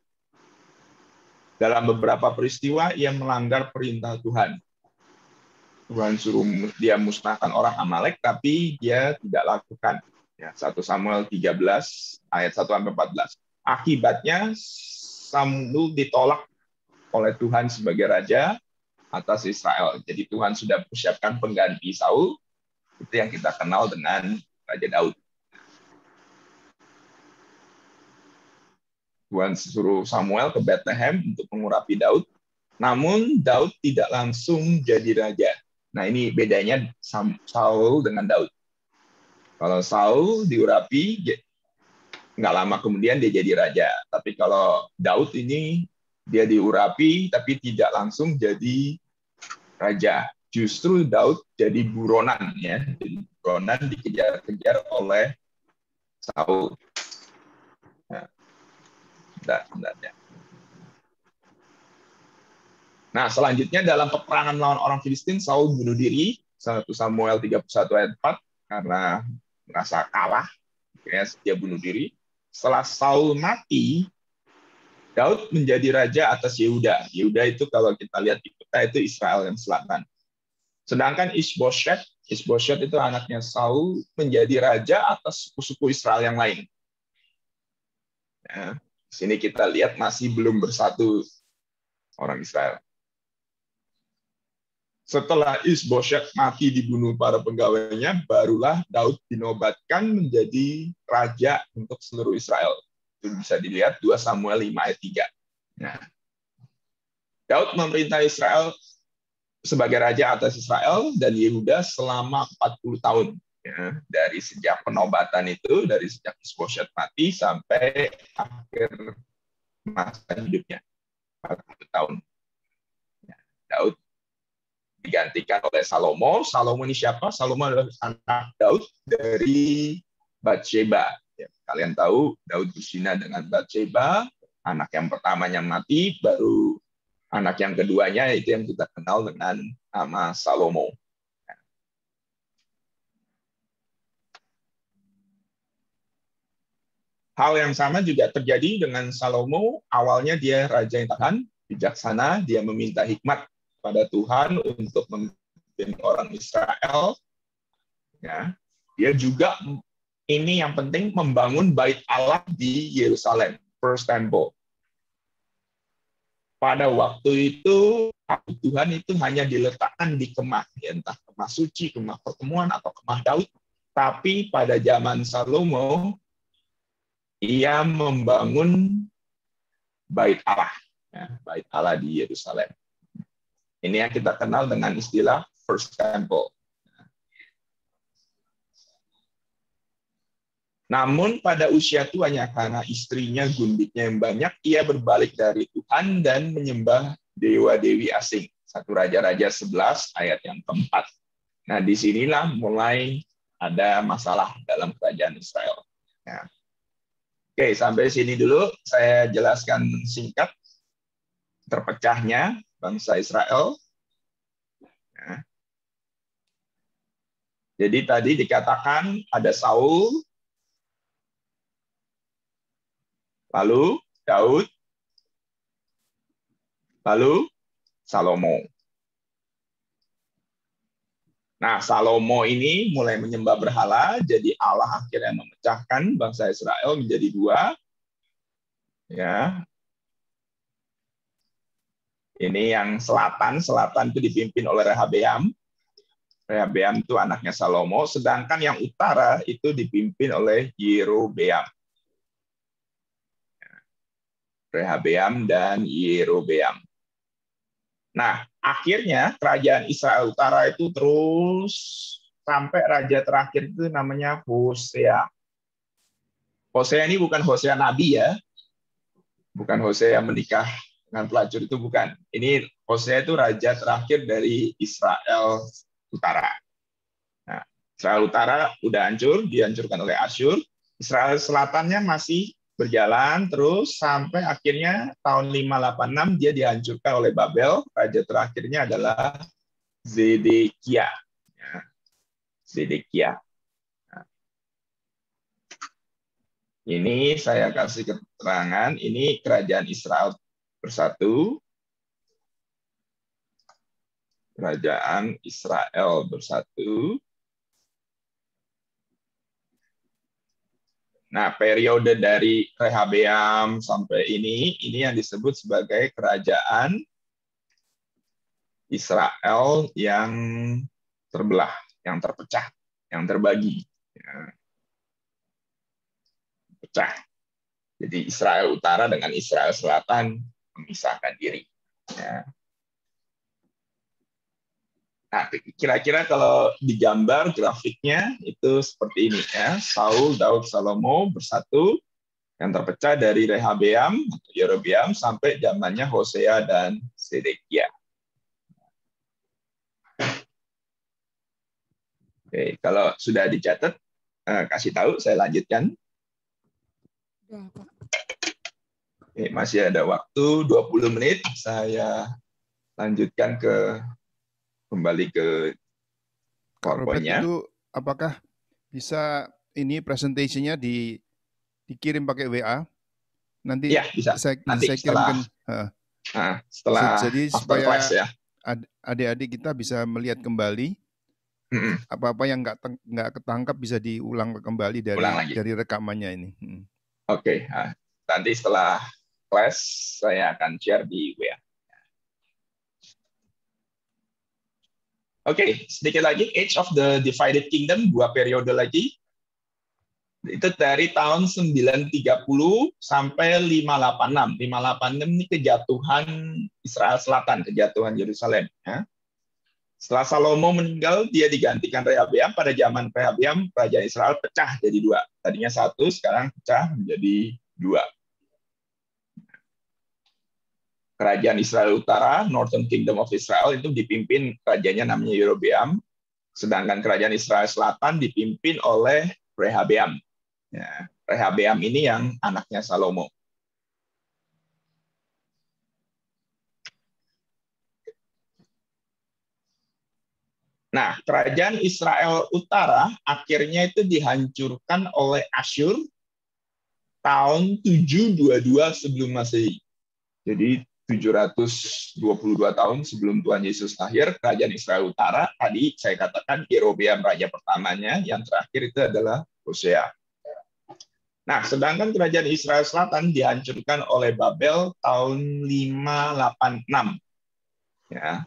Dalam beberapa peristiwa ia melanggar perintah Tuhan. Tuhan suruh dia musnahkan orang Amalek, tapi dia tidak lakukan. Ya, 1 Samuel 13 ayat 1-14. Akibatnya Samuel ditolak oleh Tuhan sebagai raja atas Israel. Jadi Tuhan sudah persiapkan pengganti Saul, itu yang kita kenal dengan Raja Daud. Tuhan suruh Samuel ke Bethlehem untuk mengurapi Daud, namun Daud tidak langsung jadi raja. Nah, ini bedanya Saul dengan Daud. Kalau Saul diurapi, nggak lama kemudian dia jadi raja. Tapi kalau Daud ini, dia diurapi, tapi tidak langsung jadi raja. Justru Daud jadi buronan, ya. Jadi buronan dikejar-kejar oleh Saul. Nah, selanjutnya dalam peperangan melawan orang Filistin, Saul bunuh diri, 1 Samuel 31 ayat 4, karena merasa kalah, dia bunuh diri. Setelah Saul mati, Daud menjadi raja atas Yehuda. Yehuda itu kalau kita lihat di peta itu Israel yang selatan. Sedangkan Isboset itu anaknya Saul, menjadi raja atas suku-suku Israel yang lain. Ya. Di sini kita lihat masih belum bersatu orang Israel. Setelah Isboset mati dibunuh para pegawainya, barulah Daud dinobatkan menjadi raja untuk seluruh Israel. Itu bisa dilihat 2 Samuel 5 ayat 3. Nah, Daud memerintah Israel sebagai raja atas Israel dan Yehuda selama 40 tahun. Ya, dari sejak penobatan itu, dari sejak Isboset mati sampai akhir masa hidupnya, 40 tahun. Ya, Daud digantikan oleh Salomo. Salomo ini siapa? Salomo adalah anak Daud dari Batsheba. Ya, kalian tahu Daud berzina dengan Batsheba, anak yang pertamanya mati, baru anak yang keduanya itu yang kita kenal dengan nama Salomo. Hal yang sama juga terjadi dengan Salomo. Awalnya dia raja yang tahan, bijaksana, dia meminta hikmat pada Tuhan untuk memimpin orang Israel. Ya, dia juga ini yang penting membangun bait Allah di Yerusalem, First Temple. Pada waktu itu Tuhan itu hanya diletakkan di kemah, entah kemah suci, kemah pertemuan atau kemah Daud. Tapi pada zaman Salomo ia membangun bait Allah, ya, bait Allah di Yerusalem. Ini yang kita kenal dengan istilah First Temple. Namun pada usia tuanya karena istrinya gundiknya yang banyak, ia berbalik dari Tuhan dan menyembah dewa-dewi asing. 1 Raja-Raja 11 ayat yang keempat. Nah, disinilah mulai ada masalah dalam kerajaan Israel. Ya. Oke, sampai sini dulu saya jelaskan singkat terpecahnya bangsa Israel. Nah. Jadi tadi dikatakan ada Saul, lalu Daud, lalu Salomo. Nah, Salomo ini mulai menyembah berhala, jadi Allah akhirnya memecahkan bangsa Israel menjadi dua. Ya. Ini yang selatan itu dipimpin oleh Rehabeam. Rehabeam itu anaknya Salomo, sedangkan yang utara itu dipimpin oleh Yerobeam. Rehabeam dan Yerobeam. Nah, akhirnya kerajaan Israel Utara itu terus sampai raja terakhir itu namanya Hosea. Hosea ini bukan Hosea Nabi ya. Bukan Hosea menikah dengan pelacur, itu bukan. Ini Hosea itu raja terakhir dari Israel Utara. Nah, Israel Utara udah hancur, dihancurkan oleh Asyur. Israel Selatannya masih berjalan terus sampai akhirnya tahun 586 dia dihancurkan oleh Babel. Raja terakhirnya adalah Zedekia. Zedekia. Nah, ini saya kasih keterangan. Ini kerajaan Israel bersatu. Kerajaan Israel bersatu. Nah, periode dari Rehabeam sampai ini yang disebut sebagai kerajaan Israel yang terbelah, yang terpecah, yang terbagi. Ya. Pecah. Jadi Israel Utara dengan Israel Selatan memisahkan diri. Ya. Nah, kira-kira kalau digambar grafiknya itu seperti ini ya. Saul, Daud, Salomo bersatu yang terpecah dari Rehabeam atau Yerobeam sampai zamannya Hosea dan Zedekia. Oke, kalau sudah dicatat, kasih tahu, saya lanjutkan. Udah, Pak. Oke, masih ada waktu 20 menit, saya lanjutkan kembali ke PowerPoint-nya. Itu apakah bisa ini presentasinya dikirim pakai WA? Nanti ya, bisa. Nanti saya kirimkan. Setelah jadi after supaya class ya. Adik-adik kita bisa melihat kembali apa-apa yang nggak ketangkap bisa diulang kembali dari rekamannya ini. Oke, nanti setelah class saya akan share di WA. Oke, sedikit lagi, Age of the Divided Kingdom, 2 periode lagi. Itu dari tahun 930 sampai 586. 586 ini kejatuhan Israel Selatan, kejatuhan Yerusalem. Ya. Setelah Salomo meninggal, dia digantikan Rehabeam. Pada zaman Rehabeam, kerajaan Israel pecah jadi 2. Tadinya 1, sekarang pecah menjadi 2. Kerajaan Israel Utara, Northern Kingdom of Israel, itu dipimpin kerajaannya namanya Yerobeam. Sedangkan kerajaan Israel Selatan dipimpin oleh Rehabeam. Ya, Rehabeam ini yang anaknya Salomo. Nah, kerajaan Israel Utara akhirnya itu dihancurkan oleh Asyur tahun 722 sebelum Masehi. Jadi 722 tahun sebelum Tuhan Yesus lahir, kerajaan Israel Utara, tadi saya katakan Yerobeam raja pertamanya, yang terakhir itu adalah Hosea. Nah, sedangkan kerajaan Israel Selatan dihancurkan oleh Babel tahun 586. Ya.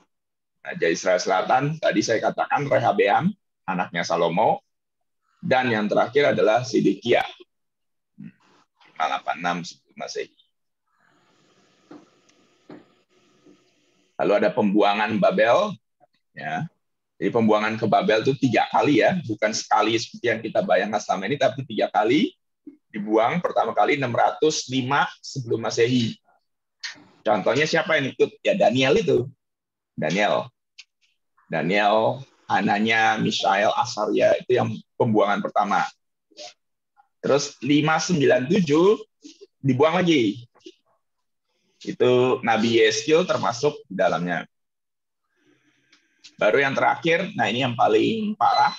Raja Israel Selatan, tadi saya katakan Rehabeam, anaknya Salomo, dan yang terakhir adalah Zedekia. 586 sebelum Masehi. Lalu ada pembuangan Babel, ya. Jadi pembuangan ke Babel itu 3 kali ya, bukan sekali seperti yang kita bayangkan selama ini, tapi 3 kali dibuang. Pertama kali 605 sebelum Masehi. Contohnya siapa yang ikut? Ya Daniel itu. Daniel, Hananya, Mishael, Asaria itu yang pembuangan pertama. Terus 597 dibuang lagi. Itu Nabi Yeskiel termasuk di dalamnya. Baru yang terakhir, nah ini yang paling parah,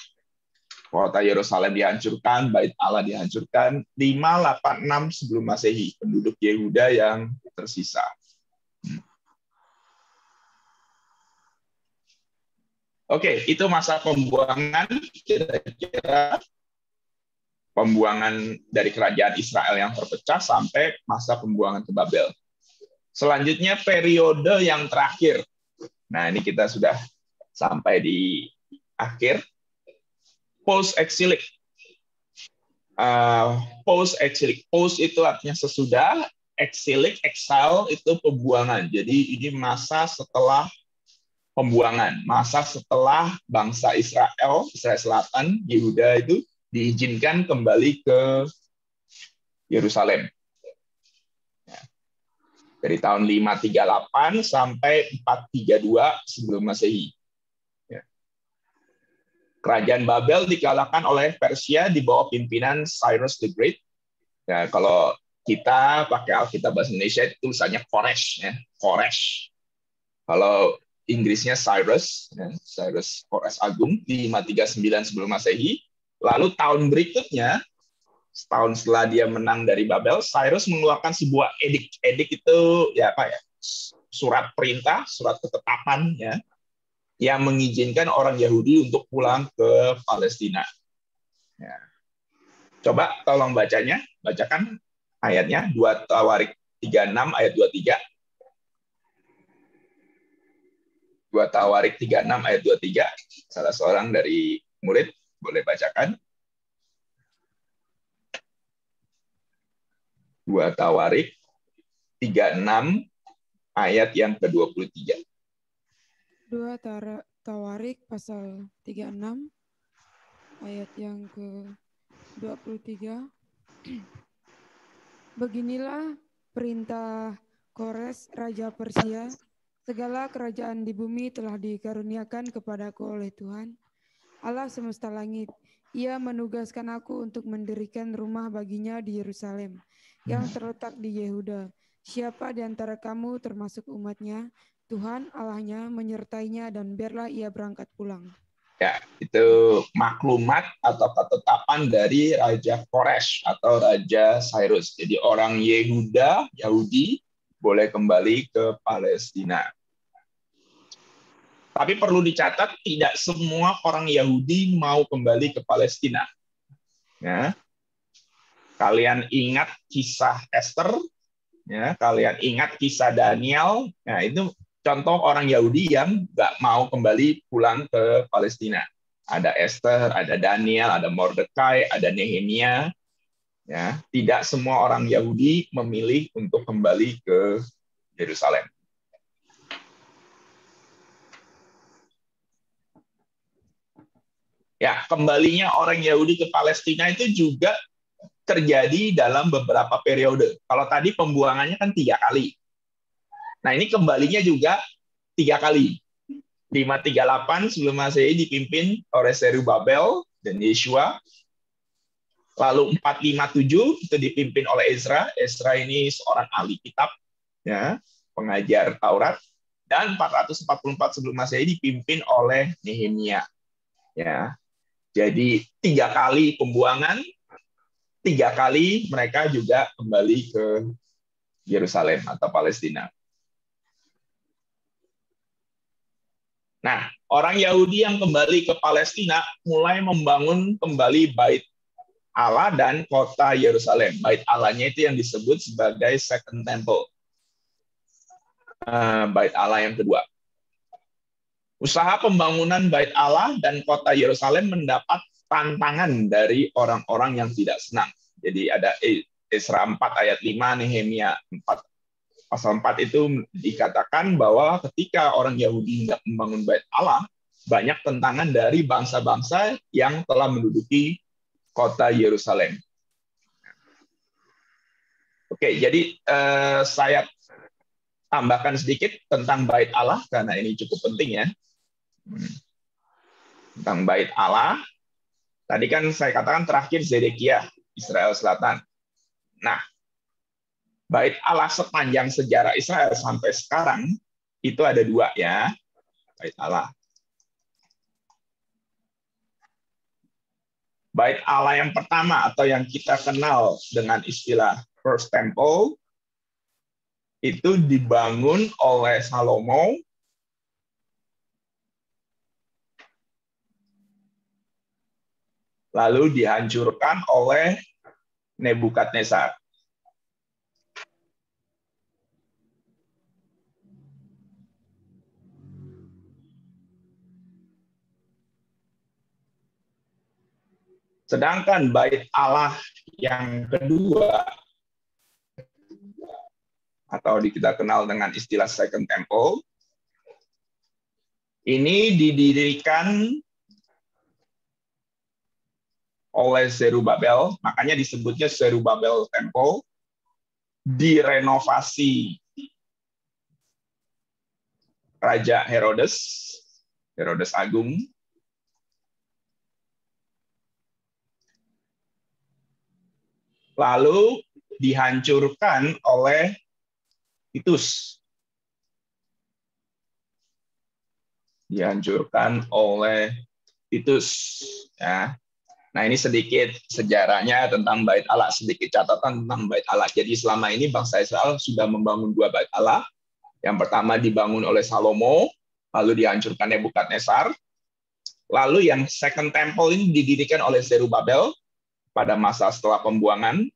Kota Yerusalem dihancurkan, Bait Allah dihancurkan, 586 sebelum Masehi, penduduk Yehuda yang tersisa. Oke, itu masa pembuangan, kira-kira pembuangan dari kerajaan Israel yang terpecah sampai masa pembuangan ke Babel. Selanjutnya periode yang terakhir. Nah, ini kita sudah sampai di akhir. Post-exilic. Post-exilic. Post itu artinya sesudah, exilic, exile itu pembuangan. Jadi ini masa setelah pembuangan, masa setelah bangsa Israel Selatan, Yehuda itu diizinkan kembali ke Yerusalem. Dari tahun 538 sampai 432 sebelum Masehi. Kerajaan Babel dikalahkan oleh Persia di bawah pimpinan Cyrus the Great. Ya, kalau kita pakai Alkitab bahasa Indonesia itu tulisannya Koresh, ya. Koresh. Kalau Inggrisnya Cyrus, ya. Cyrus Koresh Agung di 539 sebelum Masehi. Lalu tahun berikutnya, setahun setelah dia menang dari Babel, Cyrus mengeluarkan sebuah edik. Edik itu ya apa ya? Surat perintah, surat ketetapan, ya, yang mengizinkan orang Yahudi untuk pulang ke Palestina. Ya. Coba tolong bacakan ayatnya, 2 Tawarik 36 ayat 23. 2 Tawarik 36 ayat 23. Salah seorang dari murid boleh bacakan. 2 Tawarik 36 ayat yang ke-23. 2 Tawarik pasal 36 ayat yang ke-23. Beginilah perintah Kores raja Persia, segala kerajaan di bumi telah dikaruniakan kepadaku oleh Tuhan Allah semesta langit. Ia menugaskan aku untuk mendirikan rumah baginya di Yerusalem yang terletak di Yehuda. Siapa di antara kamu termasuk umatnya, Tuhan Allahnya menyertainya dan biarlah ia berangkat pulang. Ya, itu maklumat atau ketetapan dari Raja Koresh atau Raja Cyrus. Jadi orang Yehuda, Yahudi, boleh kembali ke Palestina. Tapi perlu dicatat, tidak semua orang Yahudi mau kembali ke Palestina. Ya. Kalian ingat kisah Esther, ya, kalian ingat kisah Daniel, nah itu contoh orang Yahudi yang nggak mau kembali pulang ke Palestina. Ada Esther, ada Daniel, ada Mordekai, ada Nehemia. Ya, tidak semua orang Yahudi memilih untuk kembali ke Yerusalem. Ya, kembalinya orang Yahudi ke Palestina itu juga terjadi dalam beberapa periode. Kalau tadi pembuangannya kan 3 kali. Nah, ini kembalinya juga 3 kali. 538 sebelum Masehi dipimpin oleh Zerubabel dan Yeshua. Lalu 457 itu dipimpin oleh Ezra. Ezra ini seorang ahli kitab, ya, pengajar Taurat. Dan 444 sebelum Masehi dipimpin oleh Nehemia. Ya. Jadi 3 kali pembuangan, 3 kali mereka juga kembali ke Yerusalem atau Palestina. Nah, orang Yahudi yang kembali ke Palestina mulai membangun kembali Bait Allah dan kota Yerusalem. Bait Allahnya itu yang disebut sebagai Second Temple. Bait Allah yang kedua. Usaha pembangunan Bait Allah dan kota Yerusalem mendapat tantangan dari orang-orang yang tidak senang. Jadi ada Ezra 4 ayat 5, Nehemia 4 pasal 4 itu dikatakan bahwa ketika orang Yahudi tidak membangun Bait Allah, banyak tentangan dari bangsa-bangsa yang telah menduduki kota Yerusalem. Oke, jadi saya tambahkan sedikit tentang Bait Allah karena ini cukup penting, ya. Tentang Bait Allah. Tadi kan saya katakan terakhir Zedekiah, Israel Selatan. Nah, Bait Allah sepanjang sejarah Israel sampai sekarang itu ada 2, ya. Bait Allah. Bait Allah yang pertama atau yang kita kenal dengan istilah First Temple itu dibangun oleh Salomo lalu dihancurkan oleh Nebukadnezar. Sedangkan bait Allah yang kedua, atau kita kenal dengan istilah Second Temple, ini didirikan oleh Zerubabel, makanya disebutnya Zerubabel Temple, direnovasi Raja Herodes Agung, lalu dihancurkan oleh Titus. Ya. Nah, ini sedikit sejarahnya tentang bait Allah, sedikit catatan tentang bait Allah. Jadi selama ini bangsa Israel sudah membangun 2 bait Allah. Yang pertama dibangun oleh Salomo, lalu dihancurkan Nebukadnezar. Lalu yang Second Temple ini didirikan oleh Zerubabel pada masa setelah pembuangan,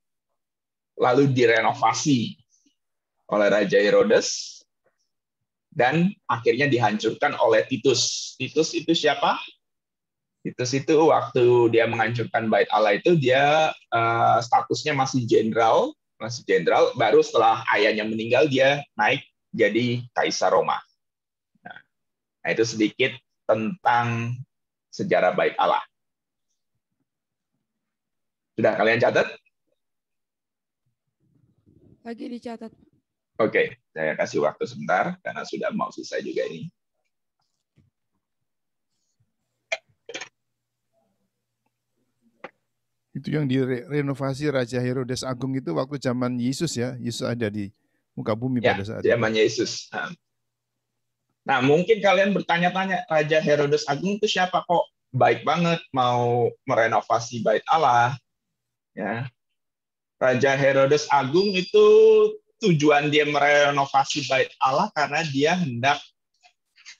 lalu direnovasi oleh Raja Herodes, dan akhirnya dihancurkan oleh Titus. Titus itu siapa? Titus itu waktu dia menghancurkan bait Allah itu dia statusnya masih jenderal, baru setelah ayahnya meninggal dia naik jadi Kaisar Roma. Nah, itu sedikit tentang sejarah bait Allah. Sudah kalian catat? Lagi dicatat. Oke, saya kasih waktu sebentar karena sudah mau selesai juga ini. Itu yang direnovasi Raja Herodes Agung itu waktu zaman Yesus ya. Yesus ada di muka bumi pada saat itu. Zaman Yesus. Nah, mungkin kalian bertanya-tanya, Raja Herodes Agung itu siapa kok? Baik banget mau merenovasi bait Allah. Ya. Raja Herodes Agung itu tujuan dia merenovasi bait Allah karena dia hendak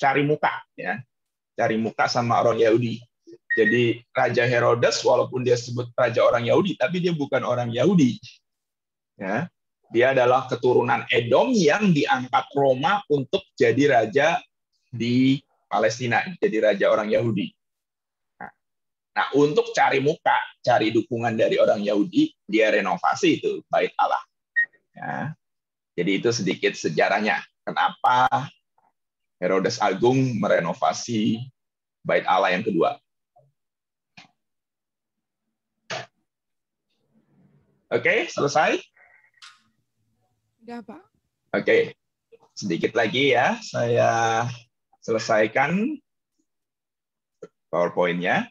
cari muka, ya, cari muka sama orang Yahudi. Jadi Raja Herodes walaupun dia sebut raja orang Yahudi, tapi dia bukan orang Yahudi. Ya, dia adalah keturunan Edom yang diangkat Roma untuk jadi raja di Palestina, jadi raja orang Yahudi. Nah, untuk cari muka, cari dukungan dari orang Yahudi, dia renovasi itu bait Allah. Ya. Jadi itu sedikit sejarahnya. Kenapa Herodes Agung merenovasi bait Allah yang kedua. Oke, selesai? Sudah, Pak. Oke, sedikit lagi ya, saya selesaikan PowerPoint-nya.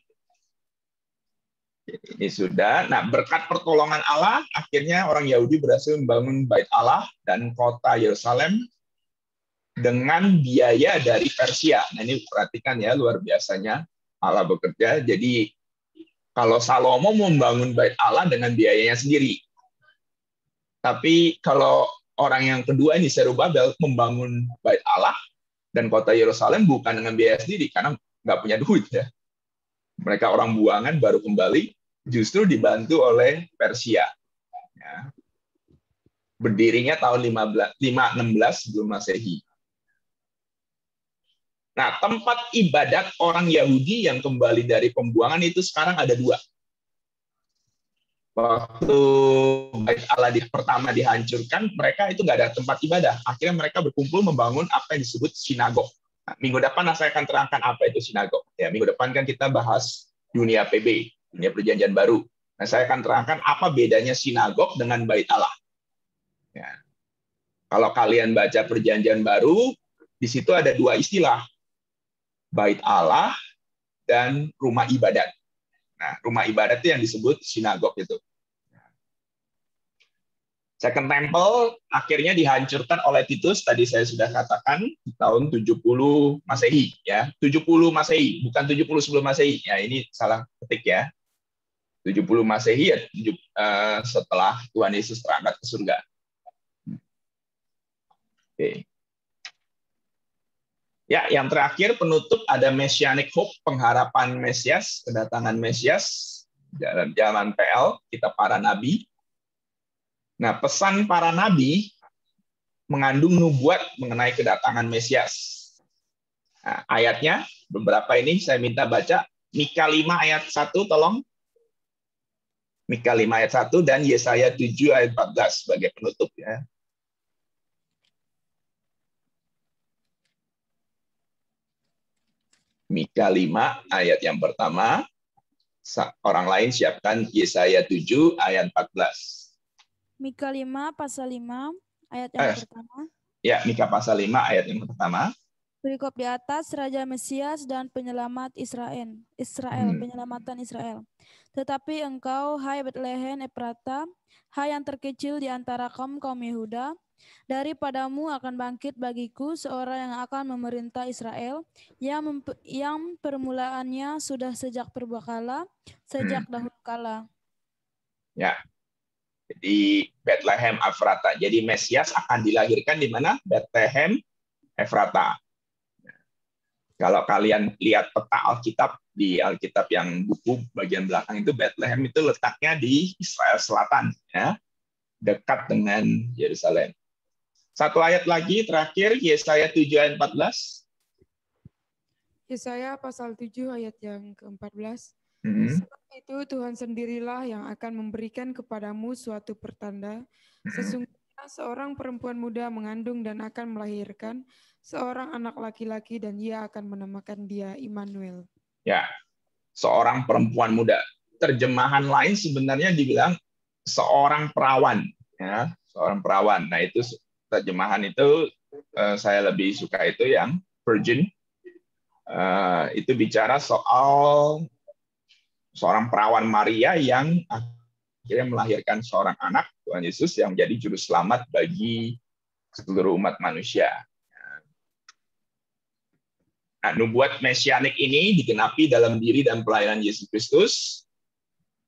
Ini sudah. Nah, berkat pertolongan Allah, akhirnya orang Yahudi berhasil membangun bait Allah dan kota Yerusalem dengan biaya dari Persia. Nah, ini perhatikan ya, luar biasanya Allah bekerja. Jadi, kalau Salomo membangun bait Allah dengan biayanya sendiri. Tapi kalau orang yang kedua ini, Zerubabel, membangun bait Allah dan kota Yerusalem bukan dengan biaya sendiri, karena nggak punya duit ya. Mereka orang buangan baru kembali, justru dibantu oleh Persia. Ya. Berdirinya tahun 516 sebelum Masehi. Nah, tempat ibadat orang Yahudi yang kembali dari pembuangan itu sekarang ada 2. Waktu bait Allah pertama dihancurkan, mereka itu nggak ada tempat ibadah. Akhirnya mereka berkumpul membangun apa yang disebut sinagog. Nah, minggu depan saya akan terangkan apa itu sinagog. Ya, minggu depan kan kita bahas dunia PB, dunia perjanjian baru. Nah, saya akan terangkan apa bedanya sinagog dengan bait Allah. Ya. Kalau kalian baca perjanjian baru, di situ ada 2 istilah. Bait Allah dan rumah ibadat. Nah, rumah ibadat itu yang disebut sinagog itu. Second Temple akhirnya dihancurkan oleh Titus, tadi saya sudah katakan, di tahun 70 Masehi. Ya. 70 Masehi, bukan 70 sebelum Masehi. Ya, ini salah ketik ya. 70 Masehi ya, setelah Tuhan Yesus terangkat ke surga. Oke. Ya, yang terakhir penutup ada Messianic Hope, pengharapan Mesias, kedatangan Mesias dalam zaman PL, kita para nabi. Nah, pesan para nabi mengandung nubuat mengenai kedatangan Mesias. Nah, ayatnya, beberapa ini saya minta baca, Mika 5 ayat 1, tolong. Mika 5 ayat 1 dan Yesaya 7 ayat 14 sebagai penutup ya. Mika 5 ayat yang pertama, orang lain siapkan Yesaya 7 ayat 14. Mika 5 pasal 5 ayat yang pertama. Ya, Mika pasal 5 ayat yang pertama. Perikop di atas Raja Mesias dan penyelamat Israel, penyelamatan Israel. Tetapi engkau, hai Betlehem Efrata, hai yang terkecil di antara kaum Yehuda, daripadamu akan bangkit bagiku seorang yang akan memerintah Israel, yang permulaannya sudah sejak purbakala, sejak dahulu kala. Ya, jadi Bethlehem Efrata. Jadi Mesias akan dilahirkan di mana? Bethlehem Efrata. Kalau kalian lihat peta Alkitab, di Alkitab yang buku bagian belakang itu, Bethlehem itu letaknya di Israel Selatan, ya, dekat dengan Yerusalem. Satu ayat lagi terakhir, Yesaya 7 ayat 14. Yesaya pasal 7 ayat yang ke-14. Sebab itu Tuhan sendirilah yang akan memberikan kepadamu suatu pertanda. Sesungguhnya seorang perempuan muda mengandung dan akan melahirkan seorang anak laki-laki dan ia akan menamakan dia Immanuel. Ya, seorang perempuan muda. Terjemahan lain sebenarnya dibilang seorang perawan, ya, seorang perawan. Nah, itu terjemahan itu saya lebih suka itu yang virgin. Itu bicara soal seorang perawan Maria yang akhirnya melahirkan seorang anak, Tuhan Yesus, yang menjadi juru selamat bagi seluruh umat manusia. Nah, nubuat mesianik ini digenapi dalam diri dan pelayanan Yesus Kristus.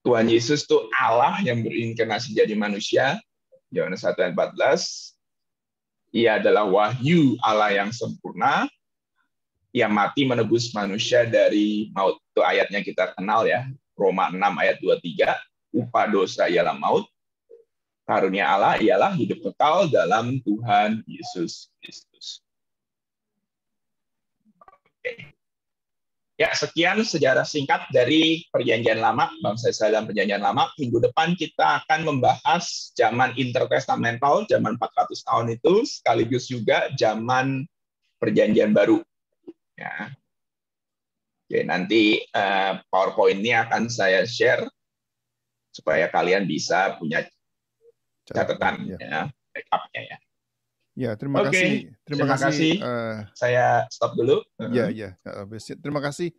Tuhan Yesus itu Allah yang berinkarnasi jadi manusia. Yohanes 1 ayat 14. Ia adalah wahyu Allah yang sempurna. Ia mati menebus manusia dari maut. Itu ayatnya kita kenal ya. Roma 6 ayat 23. Upah dosa ialah maut. Karunia Allah ialah hidup kekal dalam Tuhan Yesus Kristus. Ya, sekian sejarah singkat dari Perjanjian Lama, bangsa Israel dan Perjanjian Lama. Minggu depan kita akan membahas zaman intertestamental, zaman 400 tahun itu, sekaligus juga zaman Perjanjian Baru. Ya. Oke, nanti PowerPoint-nya akan saya share supaya kalian bisa punya catatan, ya, backup-nya ya. Ya, terima kasih. Terima kasih. Saya stop dulu. Ya. Terima kasih.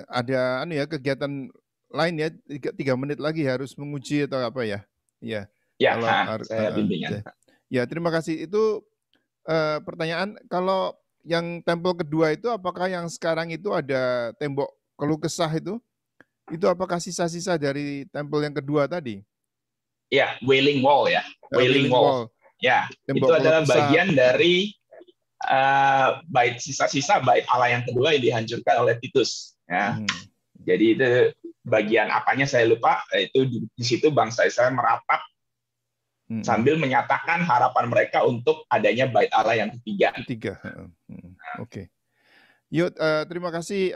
Ada kegiatan lain ya, 3 menit lagi harus menguji atau apa ya? Ya. Ya, saya bimbingan. Ya, terima kasih. Itu pertanyaan, kalau yang tempel kedua itu apakah yang sekarang itu ada tembok keluh kesah itu apakah sisa-sisa dari tempel yang kedua tadi? Ya, Wailing Wall ya. Wailing Wall. Ya, tembok itu adalah bagian dari bait sisa-sisa bait Allah yang kedua yang dihancurkan oleh Titus. Ya. Jadi itu bagian apanya saya lupa. Itu di situ bangsa Israel meratap sambil menyatakan harapan mereka untuk adanya bait Allah yang ketiga. Oke. Yuk, terima kasih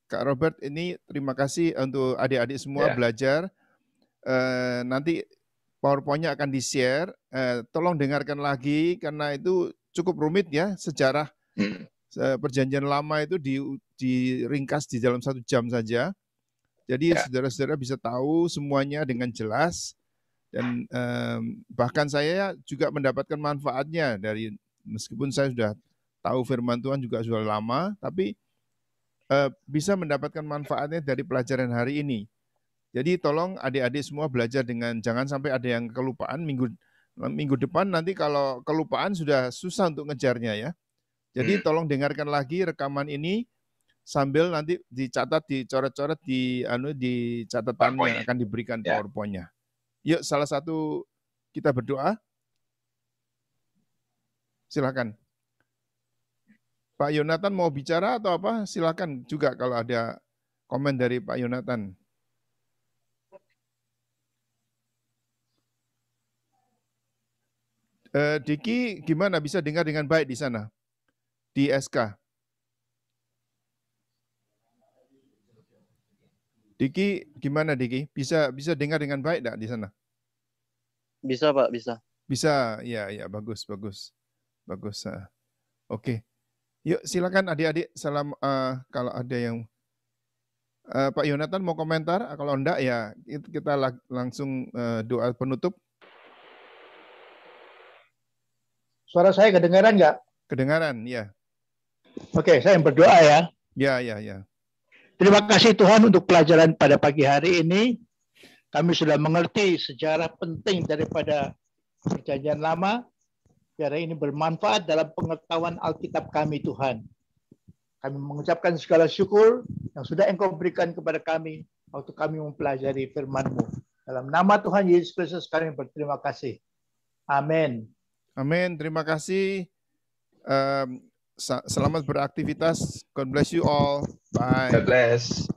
Kak Robert. Ini terima kasih untuk adik-adik semua belajar. Nanti PowerPoint-nya akan di-share. Tolong dengarkan lagi karena itu cukup rumit ya, sejarah Perjanjian Lama itu diringkas di dalam 1 jam saja. Jadi saudara-saudara bisa tahu semuanya dengan jelas dan bahkan saya juga mendapatkan manfaatnya dari, meskipun saya sudah tahu firman Tuhan juga sudah lama, tapi bisa mendapatkan manfaatnya dari pelajaran hari ini. Jadi tolong adik-adik semua belajar dengan, jangan sampai ada yang kelupaan minggu depan, nanti kalau kelupaan sudah susah untuk ngejarnya ya. Jadi tolong dengarkan lagi rekaman ini sambil nanti dicatat, dicoret-coret di catatan yang akan diberikan Ya. PowerPoint-nya. Yuk, salah satu kita berdoa. Silakan. Pak Yonatan mau bicara atau apa? Silakan juga kalau ada komen dari Pak Yonatan. Diki, gimana bisa dengar dengan baik di sana? Di SK? Diki, gimana Diki? Bisa dengar dengan baik enggak di sana? Bisa Pak, bisa. Bisa, ya bagus. Bagus. Oke. Yuk silakan adik-adik, salam kalau ada yang Pak Yonatan mau komentar, kalau enggak ya kita langsung doa penutup. Suara saya kedengaran nggak? Kedengaran, ya. Oke, saya yang berdoa ya. Ya. Terima kasih Tuhan untuk pelajaran pada pagi hari ini. Kami sudah mengerti sejarah penting daripada Perjanjian Lama. Biar ini bermanfaat dalam pengetahuan Alkitab kami Tuhan. Kami mengucapkan segala syukur yang sudah Engkau berikan kepada kami waktu kami mempelajari firman-Mu. Dalam nama Tuhan Yesus Kristus kami berterima kasih. Amin. Amin. Terima kasih. Selamat beraktivitas. God bless you all. Bye. God bless.